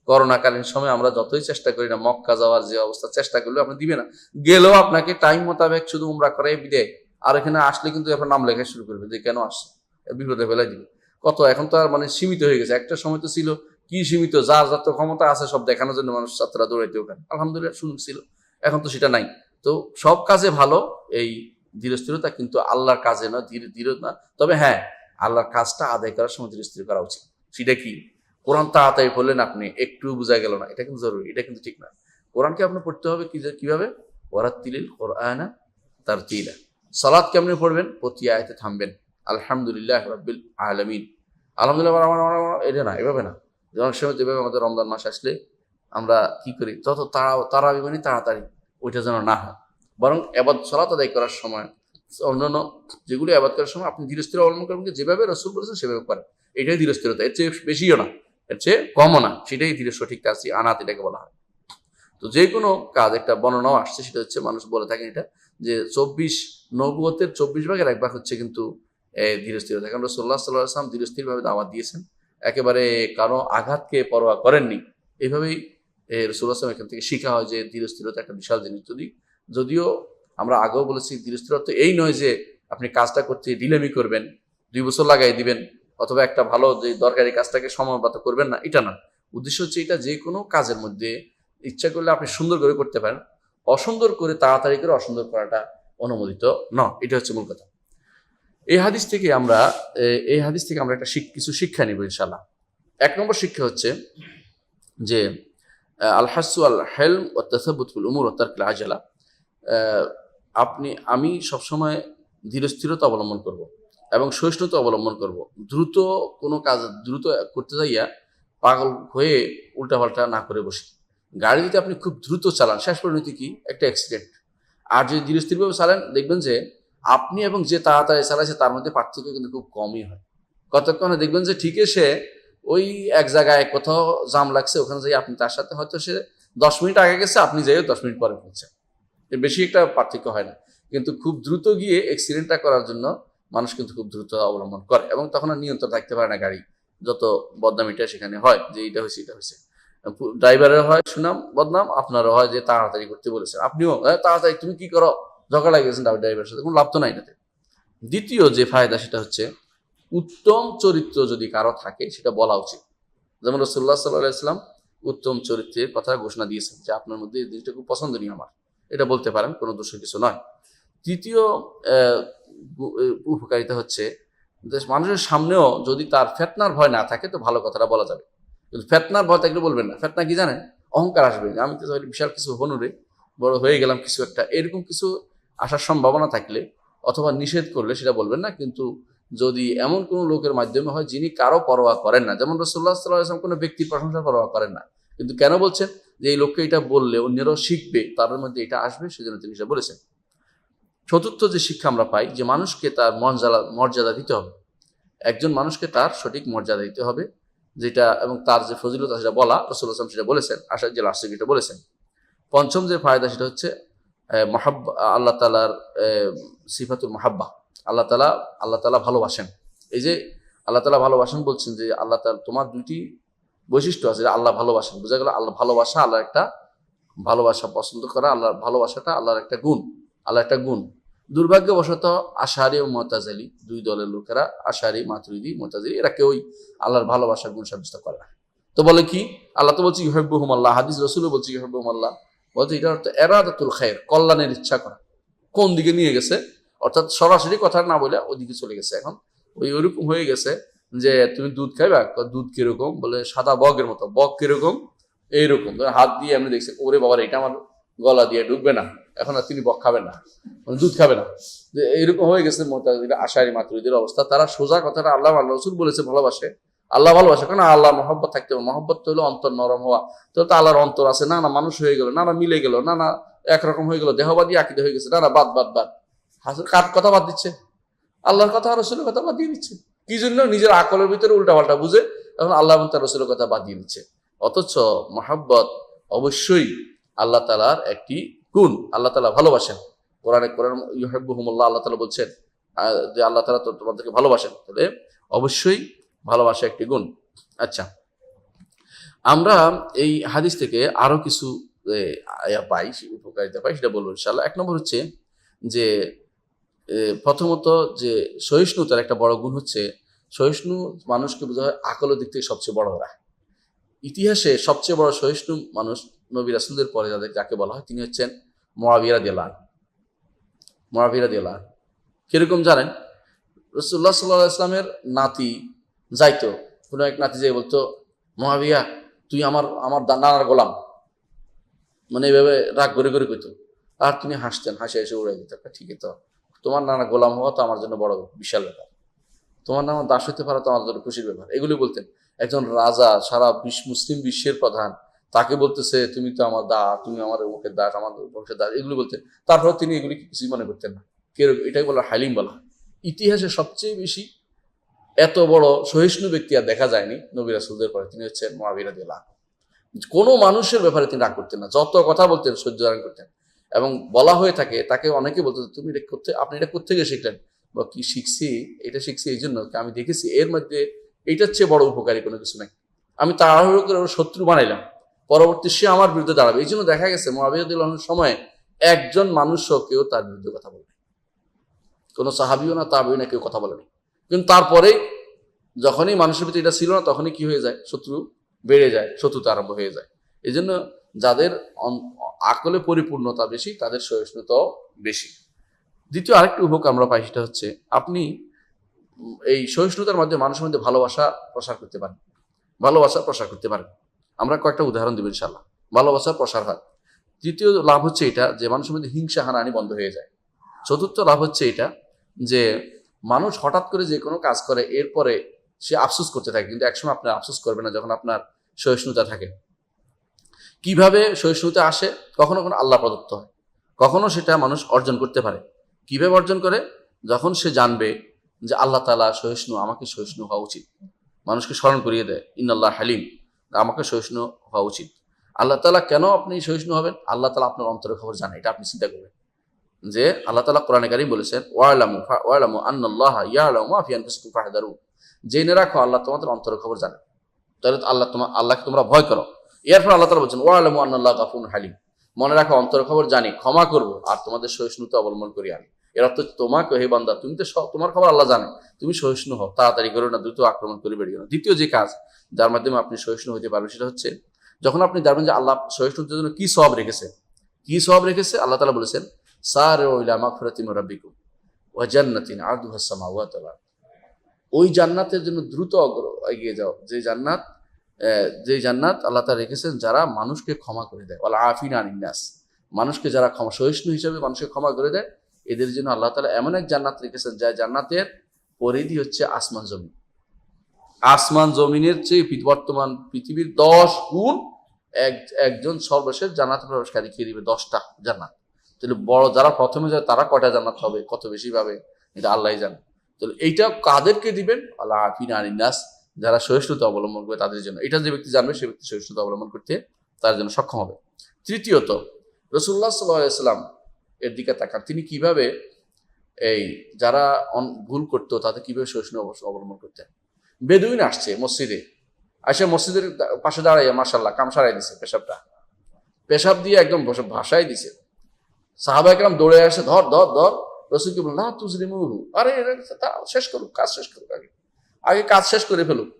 করোনাকালীন সময় আমরা যতই চেষ্টা করি না, মক্কা যাওয়ার যে অবস্থা, চেষ্টা করলেও আপনি দিবে না, গেলেও আপনাকে টাইম মোতাবেক শুধু উমরা করাই বিদায়। আর এখানে আসলে কিন্তু আপনার নাম লেখা শুরু করবে যে কেন আসছে, বিপদে ফেলাই দিবে। কত এখন তো আর মানে সীমিত হয়ে গেছে। একটা সময় তো ছিল কি সীমিত, যার যত ক্ষমতা আছে সব দেখানোর জন্য মানুষ ছাত্ররা দৌড়াইতে ওখানে, আলহামদুলিল্লাহ সুযোগ ছিল। এখন তো সেটা নাই। তো সব কাজে ভালো এই ধীরস্থিরতা, কিন্তু আল্লাহর কাজে না ধীর না। তবে হ্যাঁ, আল্লাহর কাজটা আদায় করার সময় ধীরস্থির করা উচিত। সেটা কি, কোরআন তাড়াতাড়ি পড়লেন আপনি, একটু বোঝা গেল না, এটা কিন্তু জরুরি, এটা কিন্তু ঠিক না। কোরআনকে আপনি পড়তে হবে কিভাবে, ওয়ারাত্তিলিল কোরআনা তারতিলা। সালাত কেমনে পড়বেন, প্রতি আয়াতে থামবেন, আলহামদুলিল্লাহ রাব্বিল আলামিন, আলহামদুলিল্লাহ, এটা না, এভাবে না। অনেক সময় যেভাবে আমাদের রমজান মাস আসলে আমরা কি করি, যত তারাবি মানে তাড়াতাড়ি, ওইটা যেন না হয়। বরং সালাত আদায় করার সময়, অন্যান্য যেগুলো আবাদ করার সময় আপনি ধীরস্থির অবলম্বন করবেন, যেভাবে রাসূল বলেছেন সেভাবে করেন। এটাই ধীরস্থিরতা, এর চেয়ে বেশিও না, এর চেয়ে কমও না, সেটাই ধীর সঠিক কাজ, আনাত এটাকে বলা হয়। তো যে কোনো কাজ, একটা বর্ণনাও আসছে, সেটা হচ্ছে মানুষ বলে থাকেন এটা, যে 24 নবুয়তের 24 ভাগের এক ভাগ হচ্ছে কিন্তু ধীরস্থিরতা। কারণ রাসূলুল্লাহ সাল্লাল্লাহু আলাইহি ওয়াসাল্লাম ধীরস্থিরভাবে দাওয়াত দিয়েছেন, একেবারে কারো আঘাতকে পরোয়া করেননি। এইভাবেই রাসূলুল্লাহ সাল্লাল্লাহু আলাইহি ওয়াসাল্লাম এখান থেকে শিখা হয় যে ধীরস্থিরতা একটা বিশাল জিনিস। যদিও আমরা আগেও বলেছি, ধীরস্থিরতা এই নয় যে আপনি কাজটা করতে ঢিলেমি করবেন, 2 বছর লাগাই দিবেন, অথবা একটা ভালো যে দরকারি কাজটাকে সময়মতো করবেন না, এটা না। উদ্দেশ্য হচ্ছে এটা, যে কোনো কাজের মধ্যে ইচ্ছা করলে আপনি সুন্দর করে করতে পারেন, অসুন্দর করে তাড়াতাড়ি করে অসুন্দর করাটা অনুমোদিত নয়। এটা হচ্ছে মূল কথা। এই হাদিস থেকে আমরা একটা কিছু শিক্ষা নিব ইনশাআল্লাহ। 1 নম্বর শিক্ষা হচ্ছে যে আল হাসু আল হেলম ও তাসাব্বুত ফিল উমুর ওয়া তারকুল আজালা। আমি সবসময় ধীরস্থিরতা অবলম্বন করব এবং সহিষ্ণুতা অবলম্বন করব। দ্রুত কোনো কাজ দ্রুত করতে যাইয়া পাগল হয়ে উল্টাপাল্টা না করে বসি। গাড়ি যদি আপনি খুব দ্রুত চালান, শেষ পরিণতি কি, একটা অ্যাক্সিডেন্ট। আর যদি ধীরস্থিরভাবে চালান, দেখবেন যে আপনি এবং যে তাড়াতাড়ি চালাইছে তার মধ্যে পার্থক্য কিন্তু খুব কমই হয়। কতক্ষণে দেখবেন যে ঠিক সে ওই এক জায়গায় কোথাও জাম লাগছে, ওখানে যাই আপনি তার সাথে হয়তো সে 10 মিনিট আগে গেছে, আপনি যাইও 10 মিনিট পরে পৌঁছে, এর বেশি একটা পার্থক্য হয় না। কিন্তু খুব দ্রুত গিয়ে অ্যাক্সিডেন্টটা করার জন্য মানুষ কিন্তু খুব দ্রুত অবলম্বন করে, এবং তখন আর নিয়ন্ত্রণ থাকতে পারে না গাড়ি। যত বদনামিটা সেখানে হয়, যে এটা হয়েছে, ড্রাইভারের হয় সুনাম বদনাম, আপনারও হয় যে তাড়াতাড়ি করতে বলেছেন, আপনিও তাড়াতাড়ি, তুমি কি করো, ঝগড়া লাগিয়েছেন ড্রাইভারের সাথে, কোনো লাভ তো নাই এটাতে। দ্বিতীয় যে ফায়দা, সেটা হচ্ছে উত্তম চরিত্র যদি কারো থাকে সেটা বলা উচিত। যেমন রাসূলুল্লাহ সাল্লাল্লাহু আলাইহি ওয়াসাল্লাম উত্তম চরিত্রের কথা ঘোষণা দিয়েছেন, যে আপনার মধ্যে এই জিনিসটা খুব পছন্দনীয় আমার, এটা বলতে পারেন, কোনো দোষের কিছু নয়। তৃতীয় উপকারিতা হচ্ছে মানুষের সামনেও যদি তার ফেতনার ভয় না থাকে তো ভালো কথাটা বলা যাবে, কিন্তু ফেতনার ভয় থাকলে বলবেন না। ফেতনা কি জানেন, অহংকার আসবে, আমি তো বিশাল কিছু হনুরে, বড় হয়ে গেলাম কিছু একটা, এরকম কিছু আসার সম্ভাবনা থাকলে অথবা নিষেধ করলে সেটা বলবেন না। কিন্তু যদি এমন কোনো লোকের মাধ্যমে হয় যিনি কারো পরোয়া করেন না, যেমন রাসূলুল্লাহ সাল্লাল্লাহু আলাইহি ওয়াসাল্লাম কোনো ব্যক্তির প্রশংসা পরোয়া করেন না, কিন্তু কেন বলছেন যে এই লোককে এটা বললে অন্যরাও শিখবে, তার মধ্যে এটা আসবে, সেজন্য তিনি সেটা বলেছেন। চতুর্থ যে শিক্ষা আমরা পাই যে মানুষকে তার মর্যাদা দিতে হবে। একজন মানুষকে তার সঠিক মর্যাদা দিতে হবে, যেটা এবং তার যে ফজিলত আছে সেটা বলা, রাসূলুল্লাহ সাল্লাল্লাহু আলাইহি ওয়াসাল্লাম সেটা বলেছেন, আশা যে লাস্টে এটা বলেছেন। পঞ্চম যে ফায়দা সেটা হচ্ছে মহাব্বা, আল্লাহ তাআলার সিফাতুল মাহাব্বা। আল্লাহ তাআলা ভালোবাসেন। এই যে আল্লাহ তাআলা ভালোবাসেন বলছেন যে আল্লাহ তাআলা তোমার দুইটি বৈশিষ্ট্য আছে যে আল্লাহ ভালোবাসেন। বোঝা গেল আল্লাহ ভালোবাসা, আল্লাহর একটা ভালোবাসা পছন্দ করা, আল্লাহর ভালোবাসাটা আল্লাহর একটা গুণ, আল্লাহর একটা গুণ। দুর্ভাগ্যবশত আশারি ও মুতাজিলি, দুই দলের লোকেরা, আশারি, মাতুরিদি, মুতাজিলি, এরা কেউই আল্লাহর ভালোবাসার গুণ সাব্যস্ত করে না। তো বলে কি, আল্লাহ তো বলছে ইউহিব্বুহুম আল্লাহ, হাদিস রাসূলও বলছে ইউহিব্বুহুম আল্লাহ, বলতে এটার অর্থ এরাদাতুল খায়র, কল্যাণের ইচ্ছা করা। কোন দিকে নিয়ে গেছে, অর্থাৎ সরাসরি কথা না বলে ওদিকে চলে গেছে। এখন ওইরকম হয়ে গেছে যে তুমি দুধ খাইবা, দুধ কিরকম, বলে সাদা বগের মতো। বগ কিরকম, এইরকম। হাত দিয়ে এমনি দেখছে, ওরে বাবার এটা আমার গলা দিয়ে ঢুকবে না, এখন আর তিনি বক খাবেন না, দুধ খাবে না। যে এইরকম হয়ে গেছে মুতাজিলা, আশারি, মাতুরিদির অবস্থা। তারা সোজা কথাটা আল্লাহ রাসূল বলেছে ভালোবাসে, আল্লাহ ভালোবাসে, কারণ আল্লাহ মহব্বত থাকতে হবে। মহব্বত তো হলো অন্তর নরম হওয়া। তো আল্লাহর অন্তর আছে, না না মানুষ হয়ে গেল, না না মিলে গেল, না না একরকম হয়ে গেল, দেহবাদী আকীদা হয়ে গেছে, না না বাদ বাদ বাদ। কার কথা বাদ দিচ্ছে? আল্লাহর কথা, রাসূলের কথা বাদ দিয়ে দিচ্ছে। কি জন্য? নিজের আকলের ভিতরে উল্টাপাল্টা বুঝে এখন আল্লাহ এবং তার রাসূলের কথা বাদ দিয়ে দিচ্ছে। অথচ মহব্বত অবশ্যই আল্লাহ তাআলার একটি গুণ। আল্লাহ তাআলা ভালোবাসেন। কোরআন ইউহিব্বুহুমুল্লাহ, আল্লাহ তাআলা বলছেন যে আল্লাহ তাআলা তো তোমাদেরকে ভালোবাসেন। তাহলে অবশ্যই ভালোবাসা একটি গুণ। আচ্ছা, আমরা এই হাদিস থেকে আরো কিছু পাই, উপকারিতা পাই, সেটা বলবো ইনশাআল্লাহ। এক নম্বর হচ্ছে যে প্রথমত যে সহিষ্ণুতার একটা বড় গুণ হচ্ছে, সহিষ্ণু মানুষকে বোঝা হয় আকলের দিক থেকে সবচেয়ে বড় ওরা। ইতিহাসে সবচেয়ে বড় সহিষ্ণু মানুষ নবী রাসূলদের পরে যাকে বলা হয় তিনি হচ্ছেন মুআবিয়া রাদিয়াল্লাহু আনহু। মুআবিয়া রাদিয়াল্লাহু আনহু কিরকম জানেন? রাসূলুল্লাহ সাল্লাল্লাহু আলাইহি ওয়াসাল্লামের নাতি যাইতো, কোনো এক নাতি যাই বলতো, মুআবিয়া তুই আমার নানার গোলাম, মানে এইভাবে রাগ করে করে কইতো। আর তিনি হাসতেন, হাসি হাসি উড়াই দিত, ঠিকই তো, তোমার নানা গোলাম হওয়া তো আমার জন্য বড় বিশাল ব্যাপার, তোমার নানা দাস হইতে পারা তো আমার জন্য খুশির ব্যাপার। এগুলি বলতেন। একজন রাজা, সারা মুসলিম বিশ্বের প্রধান, তাকে বলতেছে তুমি তো আমার তুমি আমার মুখের দাস, আমার বংশের দাস, এগুলি বলতেন। তারপর তিনি এগুলি কিছুই মনে করতেন না। এটাই বলা হালিম বলা। ইতিহাসে সবচেয়ে বেশি এত বড় সহিষ্ণু ব্যক্তি আর দেখা যায়নি নবী রাসূলদের পরে, তিনি হচ্ছেন মুআবিয়া রাদিয়াল্লাহু আনহু। কোনো মানুষের ব্যাপারে তিনি রাগ করতেন না, যত কথা বলতেন সহ্য ধারণ করতেন। এবং বলা হয়ে থাকে, তাকে অনেকে বলতো তুমি এটা করতে, আপনি এটা কোত্থেকে শিখলেন? বা কি শিখছি, এটা শিখছি এই জন্য আমি দেখেছি এর মধ্যে এইটার চেয়ে বড় উপকারী কোনো কিছু নাই, আমি তাড়াহুড়ো করে ওর শত্রু বানাইলাম, পরবর্তী সে আমার বিরুদ্ধে দাঁড়াবে। এই জন্য দেখা গেছে মুআবিয়া রাদিয়াল্লাহু আনহুর সময়ে একজন মানুষও কেউ তার বিরুদ্ধে কথা বলে, কোনো সাহাবীও না তাবেঈও না, কেউ কথা বলেনি। কিন্তু তারপরেই যখনই মানুষের ভিতরে এটা ছিল না, তখনই কি হয়ে যায়, শত্রু বেড়ে যায়, শত্রুতা আরম্ভ হয়ে যায়। এই জন্য যাদের আকলে পরিপূর্ণতা বেশি, তাদের সহিষ্ণুতাও বেশি। দ্বিতীয় আরেকটি উপকার আমরা পাই, সেটা হচ্ছে আপনি এই সহিষ্ণুতার মাধ্যমে মানুষের মধ্যে ভালোবাসা প্রসার করতে পারেন, ভালোবাসা প্রসার করতে পারেন। আমরা কয়েকটা উদাহরণ দেব ইনশাআল্লাহ। ভালোবাসার প্রসার হয়। তৃতীয় লাভ হচ্ছে এটা যে মানুষের মধ্যে হিংসা হানাহানি বন্ধ হয়ে যায়। চতুর্থ লাভ হচ্ছে এটা যে মানুষ হঠাৎ করে যে কোনো কাজ করে এরপরে সে আফসোস করতে থাকে, কিন্তু একসময় আপনার আফসোস করবে না যখন আপনার সহিষ্ণুতা থাকে। কিভাবে সহিষ্ণুতা আসে? কখনো কখনো আল্লাহ প্রদত্ত হয়, কখনো সেটা মানুষ অর্জন করতে পারে। কিভাবে অর্জন করে? যখন সে জানবে যে আল্লাহ তাআলা সহিষ্ণু, আমাকে সহিষ্ণু হওয়া উচিত। মানুষকে স্মরণ করিয়ে দেয় ইন্নাল্লাহ হালিম, আমাকে সহিষ্ণু হওয়া উচিত। আল্লাহ তাআলা কেন আপনি সহিষ্ণু হবেন? আল্লাহ তাআলা আপনার অন্তরের খবর জানে, এটা আপনি চিন্তা করবেন। যে আল্লাহ তাআলা কোরআনে কারীম বলেছেন ওয়ালামু আন্নাল্লাহা ইয়ালামু মা ফি আনফুসিকুম ফাহদারু, জেনে রাখো আল্লাহ তোমাদের অন্তরের খবর জানে, তাহলে আল্লাহকে তোমরা ভয় করো। এরপর আল্লাহ তাআলা বলছেন ওয়ালামু আন্নাল্লাহা গাফুরুন হালিম, মনে রাখো অন্তরের খবর জানি, ক্ষমা করব আর তোমাদের সহিষ্ণুতা অবলম্বন করি আমি। এর অর্থ তোমাকে, হে বান্দা, তুমি তো তোমার খবর আল্লাহ জানে, তুমি সহিষ্ণু হও, তাড়াতাড়ি করো না, দ্রুত আক্রমণ করে বেরিয়ে না। দ্বিতীয় যে কাজ যার মাধ্যমে আপনি সহিষ্ণু হতে পারবেন সেটা হচ্ছে যখন আপনি জানবেন যে আল্লাহ সহিষ্ণুতার জন্য কি সওয়াব রেখেছে। কি সওয়াব রেখেছে? আল্লাহ তাআলা বলেছেন সারিউ ইলা মাগফিরাতিন মির রাব্বিকুম ওয়া জান্নাতিন আরদুহাস সামাওয়াতু ওয়াল আরদ, ওই জান্নাতের জন্য দ্রুত এগিয়ে যাও, যে জান্নাত আল্লাহ তাআলা রেখেছেন যারা মানুষকে ক্ষমা করে দেয়, ওয়াল আফিনা আনিন নাস, মানুষকে যারা সহিষ্ণু হিসেবে মানুষকে ক্ষমা করে দেয়, এদের জন্য আল্লাহ তাআলা এমন এক জান্নাত রেখেছেন, যা জান্নাতের পরিধি হচ্ছে আসমান জমিন। আসমান জমিনের চেয়ে বর্তমান পৃথিবীর 10 গুণ একজন সর্বশেষ জান্নাতে প্রবেশকারী কে দিবে, 10টা জান্নাত। তাহলে বড় যারা প্রথমে যায় তারা কয়টা জান্নাত হবে, কত বেশি পাবে, এটা আল্লাহই জানে। তাহলে এইটা কাদেরকে দিবেন? আল্লাহ আফিনা আনিন নাস, যারা সহিষ্ণুতা অবলম্বন করবে তাদের জন্য। এটা যে ব্যক্তি জানবে সে ব্যক্তি সহিষ্ণুতা অবলম্বন করতে তার জন্য সক্ষম হবে। তৃতীয়ত, রাসূলুল্লাহ সাল্লাল্লাহু আলাইহি ওয়াসাল্লাম এর দিকে তাকান, তিনি কিভাবে এই যারা ভুল করতো তাদের কিভাবে সহিষ্ণু অবলম্বন করতেন। বেদুইন আসছে মসজিদে, আসে মসজিদের পাশে দাঁড়াইয়া মাশাআল্লাহ কাম সারাই দিছে, পেশাব দিয়ে একদম ভাসাই দিছে। সাহাবা একরাম দৌড়ে আসে, ধর ধর ধর। রাসূলকে বললেন, না তুজরিমুহু, আরে শেষ করুক, কাজ শেষ করুক, আগে কাজ শেষ করে ফেলুক।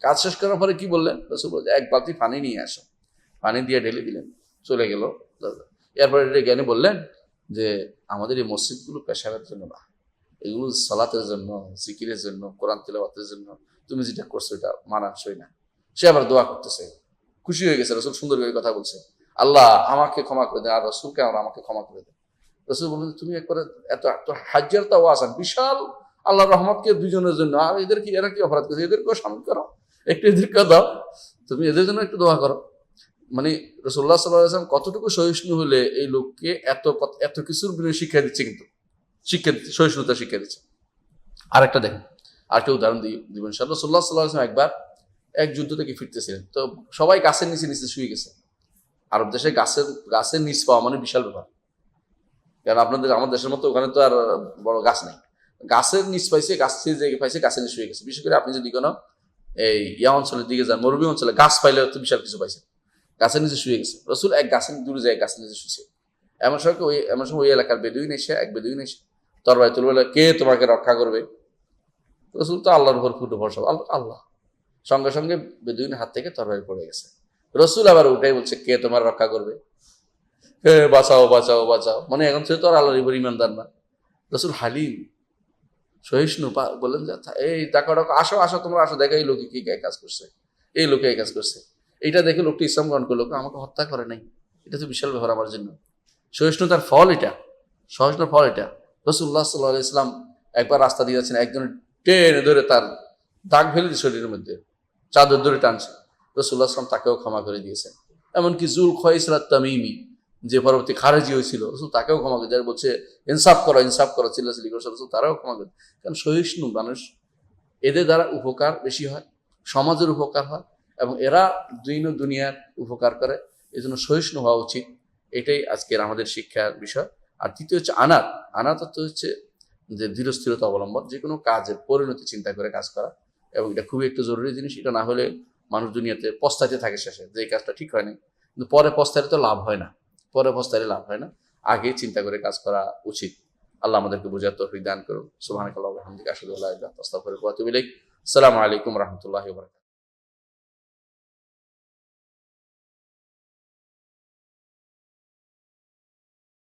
কাজ শেষ করার পরে কি বললেন? রাসূল বললেন, এক বালতি পানি নিয়ে আসো। পানি দিয়ে ঢেলে দিলেন, চলে গেল। এরপরে জ্ঞানী বললেন যে আমাদের এই মসজিদগুলো পেশাবের জন্য না, এগুলো সালাতের জন্য, জিকিরের জন্য, কোরআন তিলাওয়াতের জন্য। তুমি যেটা করছো এটা মানানসই না। সে আবার দোয়া করতেছে, খুশি হয়ে গেছে। রাসূল সুন্দর করে কথা বলছে, আল্লাহ আমাকে ক্ষমা করে দেন, আর রাসূলকে আমাকে ক্ষমা করে দেন। রাসূল বললেন, তুমি একবারে এত হাজ্জার তাও আসান, বিশাল আল্লাহর রহমতকে দুজনের জন্য, আর এরা কি অপরাধ করছে, এদেরকেও শামিল করো, একটু এদেরকে দাও, তুমি এদের জন্য একটু দোয়া করো। মানে রাসূলুল্লাহ সাল্লাল্লাহু আলাইহি ওয়াসাল্লাম কতটুকু সহিষ্ণু হলে এই লোককে এত কিছুর বিনিময়ে শিক্ষা দিচ্ছে, কিন্তু শিক্ষা দিচ্ছে, সহিষ্ণুতা শিক্ষা দিচ্ছে। আরেকটা দেখেন, আরেকটা উদাহরণ দিবেন। রাসূলুল্লাহ সাল্লাল্লাহু আলাইহি ওয়াসাল্লাম একবার এক যুদ্ধ থেকে ফিরতেছিলেন, তো সবাই গাছের নিচে নিচে শুয়ে গেছে। আরব দেশে গাছের নিচ পাওয়া মানে বিশাল ব্যাপার, কারণ আমাদের দেশের মতো ওখানে তো আর বড় গাছ নেই। গাছের নিচ পাইছে, গাছের জায়গায় পাইছে, গাছের নিচ শুয়ে গেছে। বিশেষ করে আপনি যদি কোনো এই অঞ্চলের দিকে যান, মরুভূমি অঞ্চলে গাছ পাইলে তো বিশাল কিছু পাইছে, গাছের নিচে শুয়ে গেছে। রাসূল এক গাছের দূরে যায়, গাছের নিচে শুয়েছে। এমন সময় ওই এলাকার বেদুইন এসে তরবারি তুলে বলে, কে তোমাকে রক্ষা করবে? রাসূল তো আল্লাহর উপর পুরো ভরসা, আল্লাহ। সঙ্গে সঙ্গে বেদুইনের হাত থেকে তরবারি পড়ে গেছে। রাসূল আবার উঠাই বলছে, কে তোমার রক্ষা করবে? বাঁচাও বাঁচাও বাঁচাও, মানে এখন সে তো আর আল্লাহর উপর ইমানদার না। রাসূল হালিম, সহিষ্ণু, বললেন যে এই টাকা আসো আসো, তোমরা আসো, দেখো এই লোকে কি কাজ করছে, এই লোকে এই কাজ করছে। এইটা দেখে লোকটি ইসলাম গ্রহণ করলো, আমাকে হত্যা করে নাই, এটা তো বিশাল ব্যাপার আমার জন্য। সহিষ্ণুতার ফল এটা, সহিষ্ণুতার ফল এটা। রাসূলুল্লাহ সাল্লাল্লাহু আলাইহি ওয়াসাল্লাম একবার রাস্তা দিয়ে যাচ্ছেন, একজন টেনে ধরে তার দাগ ফেলে দিয়ে শরীরের মধ্যে চাদর ধরে টানছে। রাসূলুল্লাহ সাল্লাল্লাহু আলাইহি ওয়াসাল্লাম তাকেও ক্ষমা করে দিয়েছেন। এমনকি জুল খয়সরাত তামিমি, যে পরবর্তী খারেজি হয়েছিল, রাসূল তাকেও ক্ষমা করে, যারা বলছে ইনসাফ করো চিল্লাচিল্লি করছে, রাসূল তারাও ক্ষমা করে। কারণ সহিষ্ণু মানুষ, এদের দ্বারা উপকার বেশি হয়, সমাজের উপকার হয়, এবং এরা দুনিয়ার উপকার করে। এই জন্য সহিষ্ণু হওয়া উচিত। এটাই আজকের আমাদের শিক্ষার বিষয়। আর তৃতীয় হচ্ছে আনাত হচ্ছে যে ধীরস্থিরতা অবলম্বন, যে কোনো কাজের পরিণতি চিন্তা করে কাজ করা, এবং এটা খুবই একটা জরুরি জিনিস। এটা না হলে মানুষ দুনিয়াতে পস্তাতে থাকে শেষে, যে এই কাজটা ঠিক হয়নি। কিন্তু পরে পস্তালে তো লাভ হয় না, আগেই চিন্তা করে কাজ করা উচিত। আল্লাহ আমাদেরকে বোঝার তৌফিক দান করুন। সুবহানাকাল্লাহু ওয়া বিহামদিকা, আশহাদু আল্লা ইলাহা ইল্লা আনতা, আস্তাগফিরুকা ওয়া আতুবু ইলাইক। আসসালামু আলাইকুম ওয়া রাহমাতুল্লাহি ওয়া বারাকাতুহু।